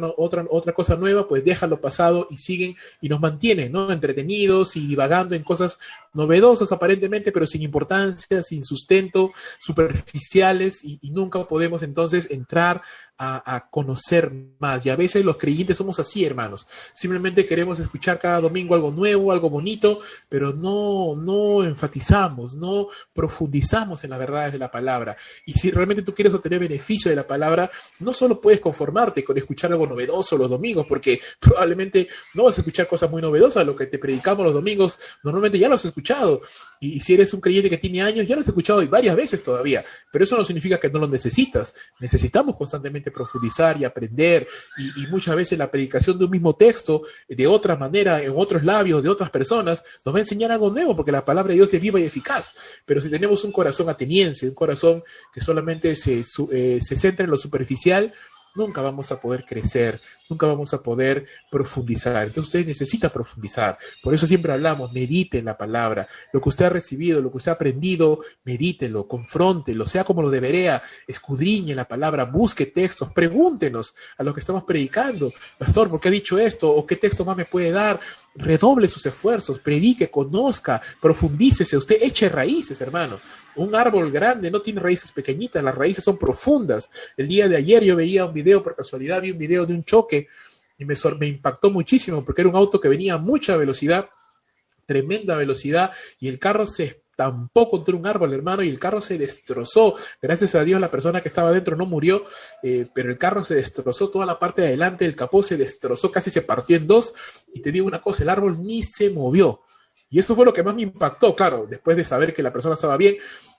cosa nueva, pues dejan lo pasado y siguen y nos mantienen, ¿no? Entretenidos y divagando en cosas novedosas aparentemente, pero sin importancia, sin sustento, superficiales, y nunca podemos entonces entrar a conocer más. Y a veces los creyentes somos así, hermanos. Simplemente queremos escuchar cada domingo algo nuevo, algo bonito, pero no enfatizamos, no profundizamos en las verdades de la palabra. Y si realmente tú quieres obtener beneficio de la palabra, no solo puedes conformarte con escuchar algo novedoso los domingos, porque probablemente no vas a escuchar cosas muy novedosas. Lo que te predicamos los domingos normalmente ya lo has escuchado. Y si eres un creyente que tiene años, ya lo has escuchado y varias veces todavía. Pero eso no significa que no lo necesitas. Necesitamos constantemente profundizar y aprender, y muchas veces la predicación de un mismo texto, de otra manera, en otros labios, de otras personas, nos va a enseñar algo nuevo, porque la palabra de Dios es viva y eficaz. Pero si tenemos un corazón ateniense, un corazón que solamente se centra en lo superficial, nunca vamos a poder crecer, nunca vamos a poder profundizar. Entonces usted necesita profundizar. Por eso siempre hablamos, medite en la palabra. Lo que usted ha recibido, lo que usted ha aprendido, medítelo, confróntelo, sea como lo debería, escudriñe la palabra, busque textos, pregúntenos a los que estamos predicando. Pastor, ¿por qué ha dicho esto? ¿O qué texto más me puede dar? Redoble sus esfuerzos, predique, conozca, profundícese. Usted eche raíces, hermano. Un árbol grande no tiene raíces pequeñitas, las raíces son profundas. El día de ayer yo veía un video, por casualidad vi un video de un choque y me impactó muchísimo, porque era un auto que venía a mucha velocidad, tremenda velocidad, y el carro se estampó contra un árbol, hermano, y el carro se destrozó. Gracias a Dios la persona que estaba dentro no murió, pero el carro se destrozó, toda la parte de adelante del capó se destrozó, casi se partió en dos, y te digo una cosa, el árbol ni se movió. Y eso fue lo que más me impactó, claro, después de saber que la persona estaba bien.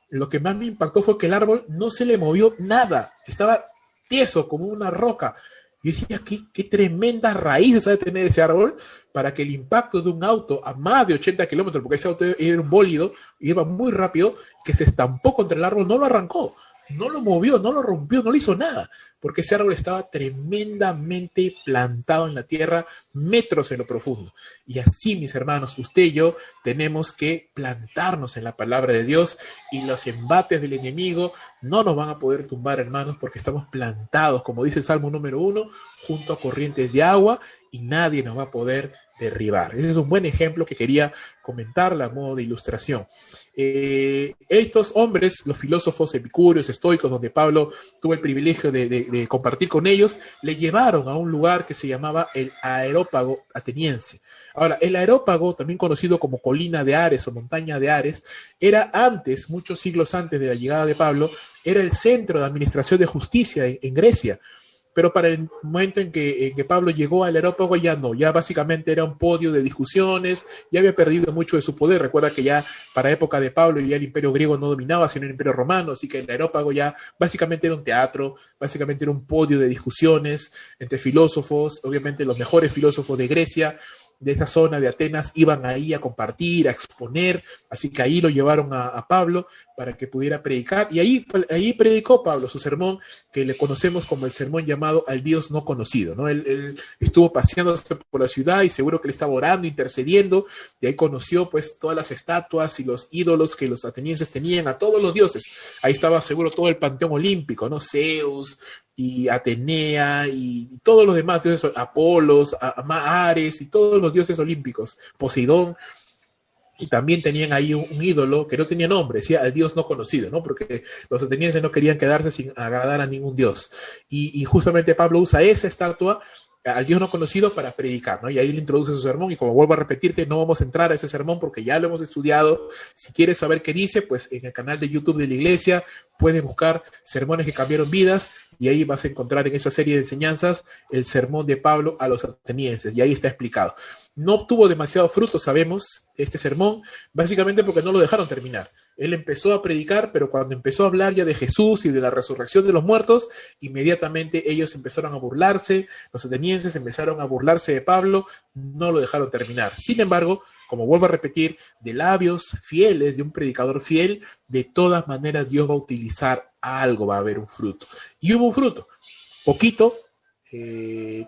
Lo que más me impactó fue que el árbol no se le movió nada, estaba tieso como una roca. Yo decía, qué tremendas raíces ha de tener ese árbol para que el impacto de un auto a más de 80 kilómetros, porque ese auto era un bólido, iba muy rápido, que se estampó contra el árbol, no lo arrancó, no lo movió, no lo rompió, no le hizo nada, porque ese árbol estaba tremendamente plantado en la tierra, metros en lo profundo. Y así, mis hermanos, usted y yo tenemos que plantarnos en la palabra de Dios, y los embates del enemigo no nos van a poder tumbar, hermanos, porque estamos plantados, como dice el Salmo número 1, junto a corrientes de agua, y nadie nos va a poder derribar. Ese es un buen ejemplo que quería comentarle a modo de ilustración. Estos hombres, los filósofos epicúreos, estoicos, donde Pablo tuvo el privilegio de compartir con ellos, le llevaron a un lugar que se llamaba el Areópago ateniense. Ahora, el Areópago, también conocido como colina de Ares o montaña de Ares, era antes, muchos siglos antes de la llegada de Pablo, era el centro de administración de justicia en Grecia. Pero para el momento en que Pablo llegó al Areópago ya no, ya básicamente era un podio de discusiones, ya había perdido mucho de su poder. Recuerda que ya para época de Pablo ya el imperio griego no dominaba, sino el imperio romano, así que el Areópago ya básicamente era un teatro, básicamente era un podio de discusiones entre filósofos, obviamente los mejores filósofos de Grecia, de esta zona de Atenas, iban ahí a compartir, a exponer, así que ahí lo llevaron a Pablo para que pudiera predicar, y ahí predicó Pablo su sermón, que le conocemos como el sermón llamado al Dios no conocido, ¿no? Él estuvo paseándose por la ciudad y seguro que le estaba orando, intercediendo, y ahí conoció pues todas las estatuas y los ídolos que los atenienses tenían, a todos los dioses. Ahí estaba seguro todo el panteón olímpico, ¿no? Zeus y Atenea y todos los demás dioses, Apolos, Ares y todos los dioses olímpicos, Poseidón. Y también tenían ahí un ídolo que no tenía nombre, decía el Dios no conocido, ¿no? Porque los atenienses no querían quedarse sin agradar a ningún dios. Y justamente Pablo usa esa estatua al Dios no conocido para predicar, ¿no? Y ahí le introduce su sermón, y como vuelvo a repetirte, no vamos a entrar a ese sermón porque ya lo hemos estudiado. Si quieres saber qué dice, pues en el canal de YouTube de la iglesia puedes buscar sermones que cambiaron vidas, y ahí vas a encontrar en esa serie de enseñanzas el sermón de Pablo a los atenienses, y ahí está explicado. No obtuvo demasiado fruto, sabemos, este sermón, básicamente porque no lo dejaron terminar. Él empezó a predicar, pero cuando empezó a hablar ya de Jesús y de la resurrección de los muertos, inmediatamente ellos empezaron a burlarse, los atenienses empezaron a burlarse de Pablo, no lo dejaron terminar. Sin embargo, como vuelvo a repetir, de labios fieles, de un predicador fiel, de todas maneras Dios va a utilizar algo, va a haber un fruto. Y hubo un fruto, poquito,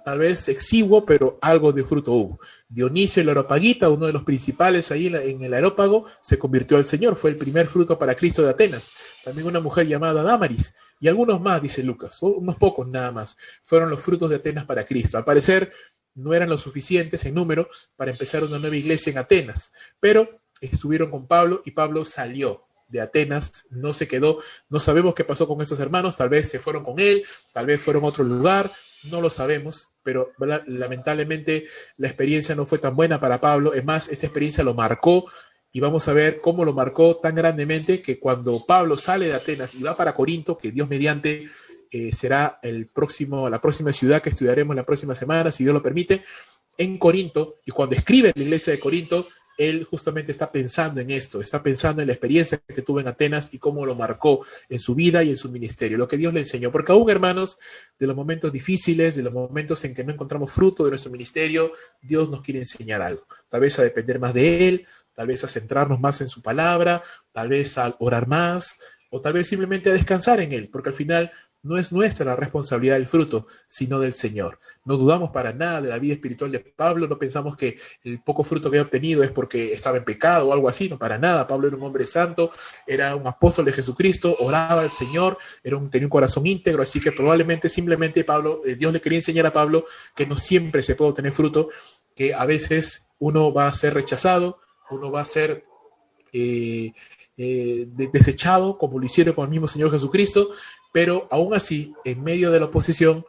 tal vez exiguo, pero algo de fruto hubo. Dionisio el Areópagita, uno de los principales ahí en el Areópago, se convirtió al Señor, fue el primer fruto para Cristo de Atenas. También una mujer llamada Dámaris, y algunos más, dice Lucas, unos pocos nada más, fueron los frutos de Atenas para Cristo. Al parecer no eran los suficientes en número para empezar una nueva iglesia en Atenas, pero estuvieron con Pablo y Pablo salió de Atenas, no se quedó. No sabemos qué pasó con estos hermanos, tal vez se fueron con él, tal vez fueron a otro lugar, no lo sabemos, pero lamentablemente la experiencia no fue tan buena para Pablo. Es más, esta experiencia lo marcó, y vamos a ver cómo lo marcó tan grandemente que cuando Pablo sale de Atenas y va para Corinto, que Dios mediante será la próxima ciudad que estudiaremos la próxima semana, si Dios lo permite, en Corinto, y cuando escribe en la iglesia de Corinto, él justamente está pensando en esto, está pensando en la experiencia que tuvo en Atenas y cómo lo marcó en su vida y en su ministerio, lo que Dios le enseñó. Porque aún, hermanos, de los momentos difíciles, de los momentos en que no encontramos fruto de nuestro ministerio, Dios nos quiere enseñar algo. Tal vez a depender más de Él, tal vez a centrarnos más en su palabra, tal vez a orar más, o tal vez simplemente a descansar en Él, porque al final no es nuestra la responsabilidad del fruto, sino del Señor. No dudamos para nada de la vida espiritual de Pablo, no pensamos que el poco fruto que había obtenido es porque estaba en pecado o algo así, no, para nada. Pablo era un hombre santo, era un apóstol de Jesucristo, oraba al Señor, tenía un corazón íntegro, así que probablemente simplemente Dios le quería enseñar a Pablo que no siempre se puede obtener fruto, que a veces uno va a ser rechazado, uno va a ser desechado, como lo hicieron con el mismo Señor Jesucristo, pero aún así, en medio de la oposición,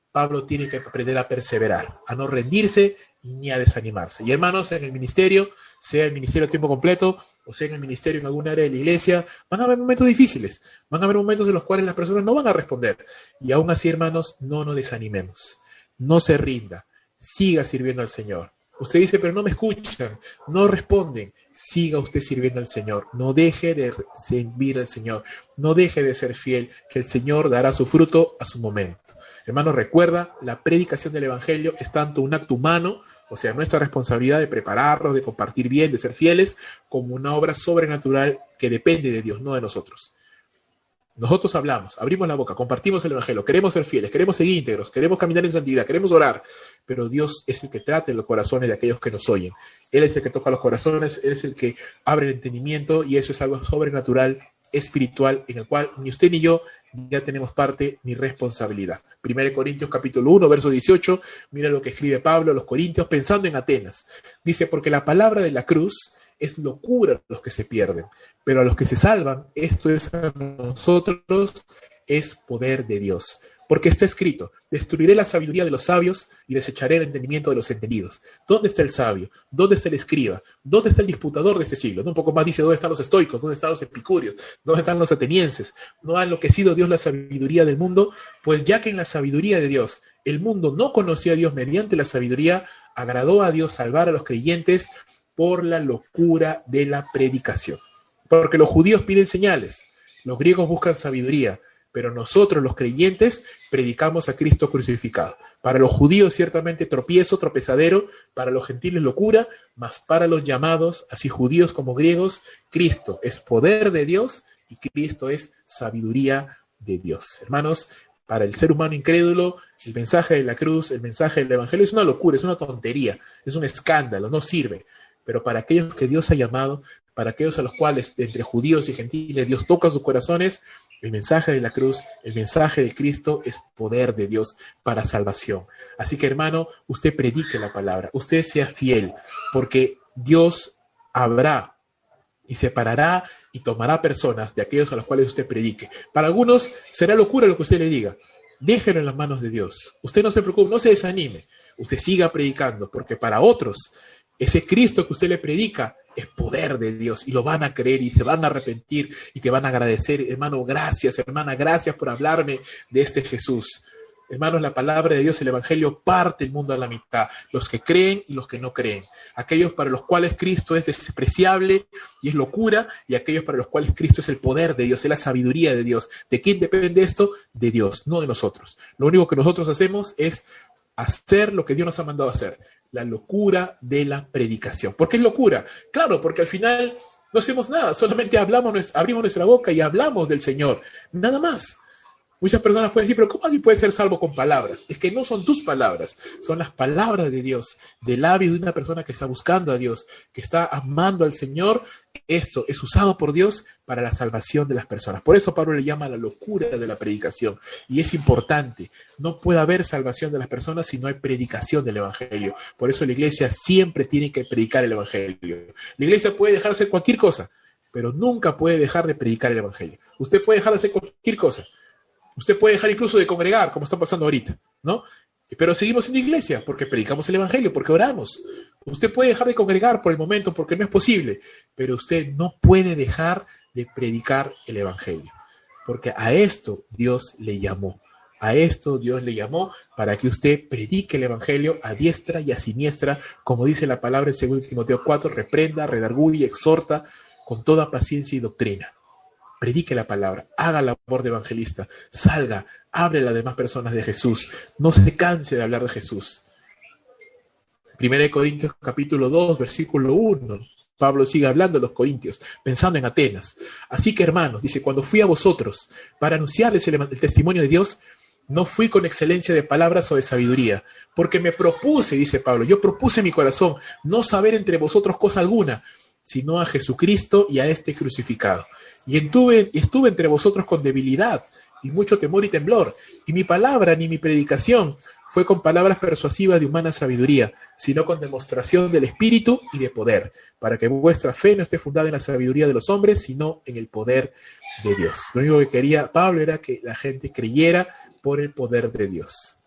Pablo tiene que aprender a perseverar, a no rendirse ni a desanimarse. Y hermanos, en el ministerio, sea el ministerio a tiempo completo o sea en el ministerio en alguna área de la iglesia, van a haber momentos difíciles, van a haber momentos en los cuales las personas no van a responder. Y aún así, hermanos, no nos desanimemos, no se rinda, siga sirviendo al Señor. Usted dice, pero no me escuchan, no responden. Siga usted sirviendo al Señor. No deje de servir al Señor. No deje de ser fiel, que el Señor dará su fruto a su momento. Hermano, recuerda, la predicación del Evangelio es tanto un acto humano, o sea, nuestra responsabilidad de prepararnos, de compartir bien, de ser fieles, como una obra sobrenatural que depende de Dios, no de nosotros. Nosotros hablamos, abrimos la boca, compartimos el Evangelio, queremos ser fieles, queremos ser íntegros, queremos caminar en santidad, queremos orar, pero Dios es el que trata en los corazones de aquellos que nos oyen. Él es el que toca los corazones, Él es el que abre el entendimiento, y eso es algo sobrenatural, espiritual, en el cual ni usted ni yo ya tenemos parte ni responsabilidad. 1 Corintios capítulo 1, verso 18, mira lo que escribe Pablo a los Corintios pensando en Atenas. Dice, porque la palabra de la cruz es locura a los que se pierden, pero a los que se salvan, esto es a nosotros, es poder de Dios. Porque está escrito, destruiré la sabiduría de los sabios y desecharé el entendimiento de los entendidos. ¿Dónde está el sabio? ¿Dónde está el escriba? ¿Dónde está el disputador de este siglo? Un poco más dice, ¿dónde están los estoicos? ¿Dónde están los epicúreos? ¿Dónde están los atenienses? ¿No ha enloquecido Dios la sabiduría del mundo? Pues ya que en la sabiduría de Dios el mundo no conocía a Dios mediante la sabiduría, agradó a Dios salvar a los creyentes por la locura de la predicación. Porque los judíos piden señales, los griegos buscan sabiduría, pero nosotros los creyentes predicamos a Cristo crucificado. Para los judíos ciertamente tropiezo, tropezadero, para los gentiles locura, mas para los llamados, así judíos como griegos, Cristo es poder de Dios y Cristo es sabiduría de Dios. Hermanos, para el ser humano incrédulo, el mensaje de la cruz, el mensaje del evangelio es una locura, es una tontería, es un escándalo, no sirve. Pero para aquellos que Dios ha llamado, para aquellos a los cuales entre judíos y gentiles Dios toca sus corazones, el mensaje de la cruz, el mensaje de Cristo es poder de Dios para salvación. Así que, hermano, usted predique la palabra, usted sea fiel, porque Dios habrá y separará y tomará personas de aquellos a los cuales usted predique. Para algunos será locura lo que usted le diga. Déjelo en las manos de Dios. Usted no se preocupe, no se desanime. Usted siga predicando, porque para otros, ese Cristo que usted le predica es poder de Dios y lo van a creer y se van a arrepentir y te van a agradecer. Hermano, gracias, hermana, gracias por hablarme de este Jesús. Hermanos, la palabra de Dios, el Evangelio, parte el mundo a la mitad. Los que creen y los que no creen. Aquellos para los cuales Cristo es despreciable y es locura, y aquellos para los cuales Cristo es el poder de Dios, es la sabiduría de Dios. ¿De quién depende esto? De Dios, no de nosotros. Lo único que nosotros hacemos es hacer lo que Dios nos ha mandado a hacer. La locura de la predicación. ¿Por qué es locura? Claro, porque al final no hacemos nada, solamente abrimos nuestra boca y hablamos del Señor. Nada más. Muchas personas pueden decir, pero ¿cómo alguien puede ser salvo con palabras? Es que no son tus palabras, son las palabras de Dios, del labio de una persona que está buscando a Dios, que está amando al Señor. Esto es usado por Dios para la salvación de las personas. Por eso Pablo le llama la locura de la predicación. Y es importante, no puede haber salvación de las personas si no hay predicación del Evangelio. Por eso la iglesia siempre tiene que predicar el Evangelio. La iglesia puede dejar de hacer cualquier cosa, pero nunca puede dejar de predicar el Evangelio. Usted puede dejar de hacer cualquier cosa. Usted puede dejar incluso de congregar, como está pasando ahorita, ¿no? Pero seguimos en la iglesia porque predicamos el Evangelio, porque oramos. Usted puede dejar de congregar por el momento porque no es posible, pero usted no puede dejar de predicar el Evangelio, porque a esto Dios le llamó. A esto Dios le llamó para que usted predique el Evangelio a diestra y a siniestra, como dice la palabra en 2 Timoteo 4, reprenda, redarguye, exhorta con toda paciencia y doctrina. Predique la palabra, haga labor de evangelista, salga, hable a las demás personas de Jesús, no se canse de hablar de Jesús. 1 Corintios capítulo 2, versículo 1, Pablo sigue hablando a los corintios, pensando en Atenas. Así que hermanos, dice, cuando fui a vosotros para anunciarles el testimonio de Dios, no fui con excelencia de palabras o de sabiduría, porque me propuse, dice Pablo, yo propuse en mi corazón no saber entre vosotros cosa alguna, sino a Jesucristo y a este crucificado. Y estuve entre vosotros con debilidad y mucho temor y temblor, y mi palabra ni mi predicación fue con palabras persuasivas de humana sabiduría, sino con demostración del Espíritu y de poder, para que vuestra fe no esté fundada en la sabiduría de los hombres, sino en el poder de Dios. Lo único que quería Pablo era que la gente creyera por el poder de Dios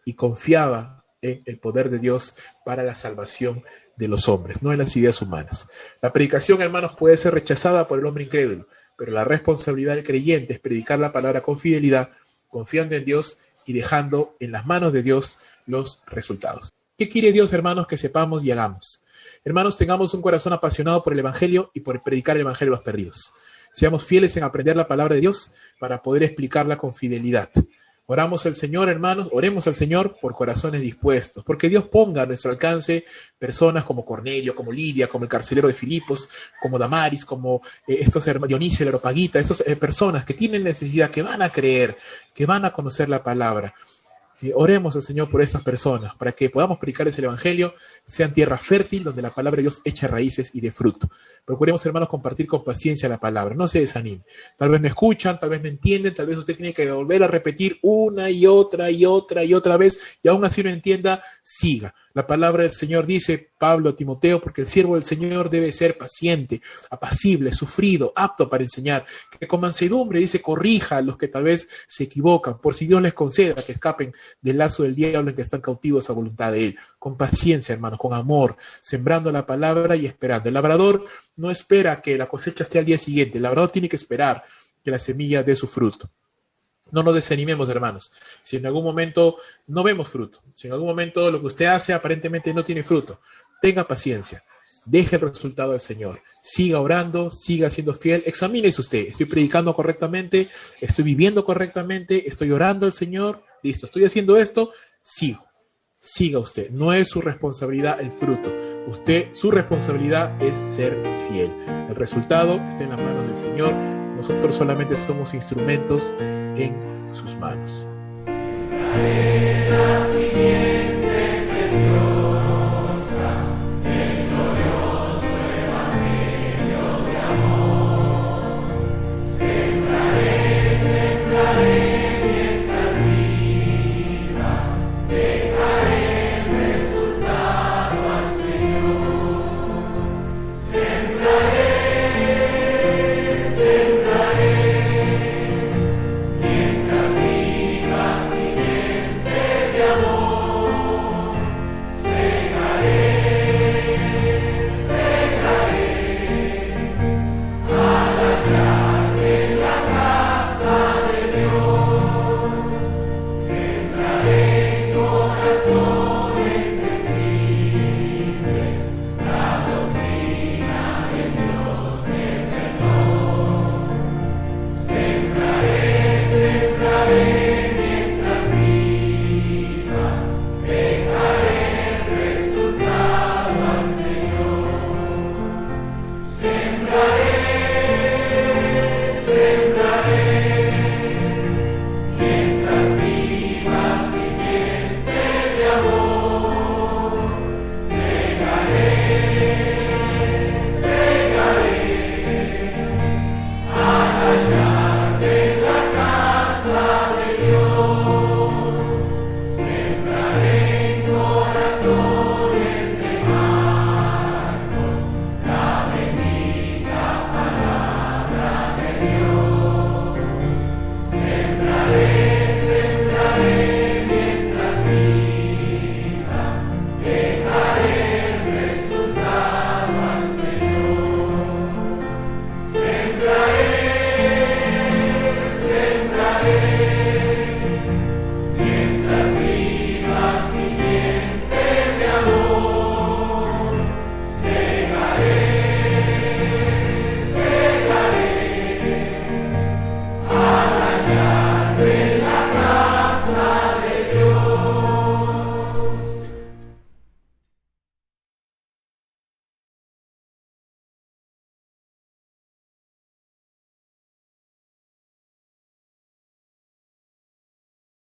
y confiaba en el poder de Dios para la salvación de los hombres, no en las ideas humanas. La predicación, hermanos, puede ser rechazada por el hombre incrédulo, pero la responsabilidad del creyente es predicar la palabra con fidelidad, confiando en Dios y dejando en las manos de Dios los resultados. ¿Qué quiere Dios, hermanos, que sepamos y hagamos? Hermanos, tengamos un corazón apasionado por el Evangelio y por predicar el Evangelio a los perdidos. Seamos fieles en aprender la palabra de Dios para poder explicarla con fidelidad. Oramos al Señor, hermanos, oremos al Señor por corazones dispuestos, porque Dios ponga a nuestro alcance personas como Cornelio, como Lidia, como el carcelero de Filipos, como Damaris, como estos hermanos, Dionisio, el Areopagita, estas personas que tienen necesidad, que van a creer, que van a conocer la palabra. Oremos al Señor por estas personas, para que podamos predicarles el Evangelio, sean tierra fértil, donde la palabra de Dios echa raíces y de fruto. Procuremos, hermanos, compartir con paciencia la palabra, no se desanime. Tal vez no escuchan, tal vez no entienden, tal vez usted tiene que volver a repetir una y otra vez, y aún así no entienda, siga. La palabra del Señor dice, Pablo a Timoteo, porque el siervo del Señor debe ser paciente, apacible, sufrido, apto para enseñar, que con mansedumbre, dice, corrija a los que tal vez se equivocan, por si Dios les conceda que escapen del lazo del diablo en que están cautivos a voluntad de él. Con paciencia, hermanos, con amor, sembrando la palabra y esperando. El labrador no espera que la cosecha esté al día siguiente, el labrador tiene que esperar que la semilla dé su fruto. No nos desanimemos, hermanos. Si en algún momento no vemos fruto, si en algún momento lo que usted hace aparentemente no tiene fruto, tenga paciencia, deje el resultado al Señor, siga orando, siga siendo fiel, examínese usted, estoy predicando correctamente, estoy viviendo correctamente, estoy orando al Señor, listo, estoy haciendo esto, siga usted, no es su responsabilidad el fruto, su responsabilidad es ser fiel, el resultado está en las manos del Señor, nosotros solamente somos instrumentos en sus manos.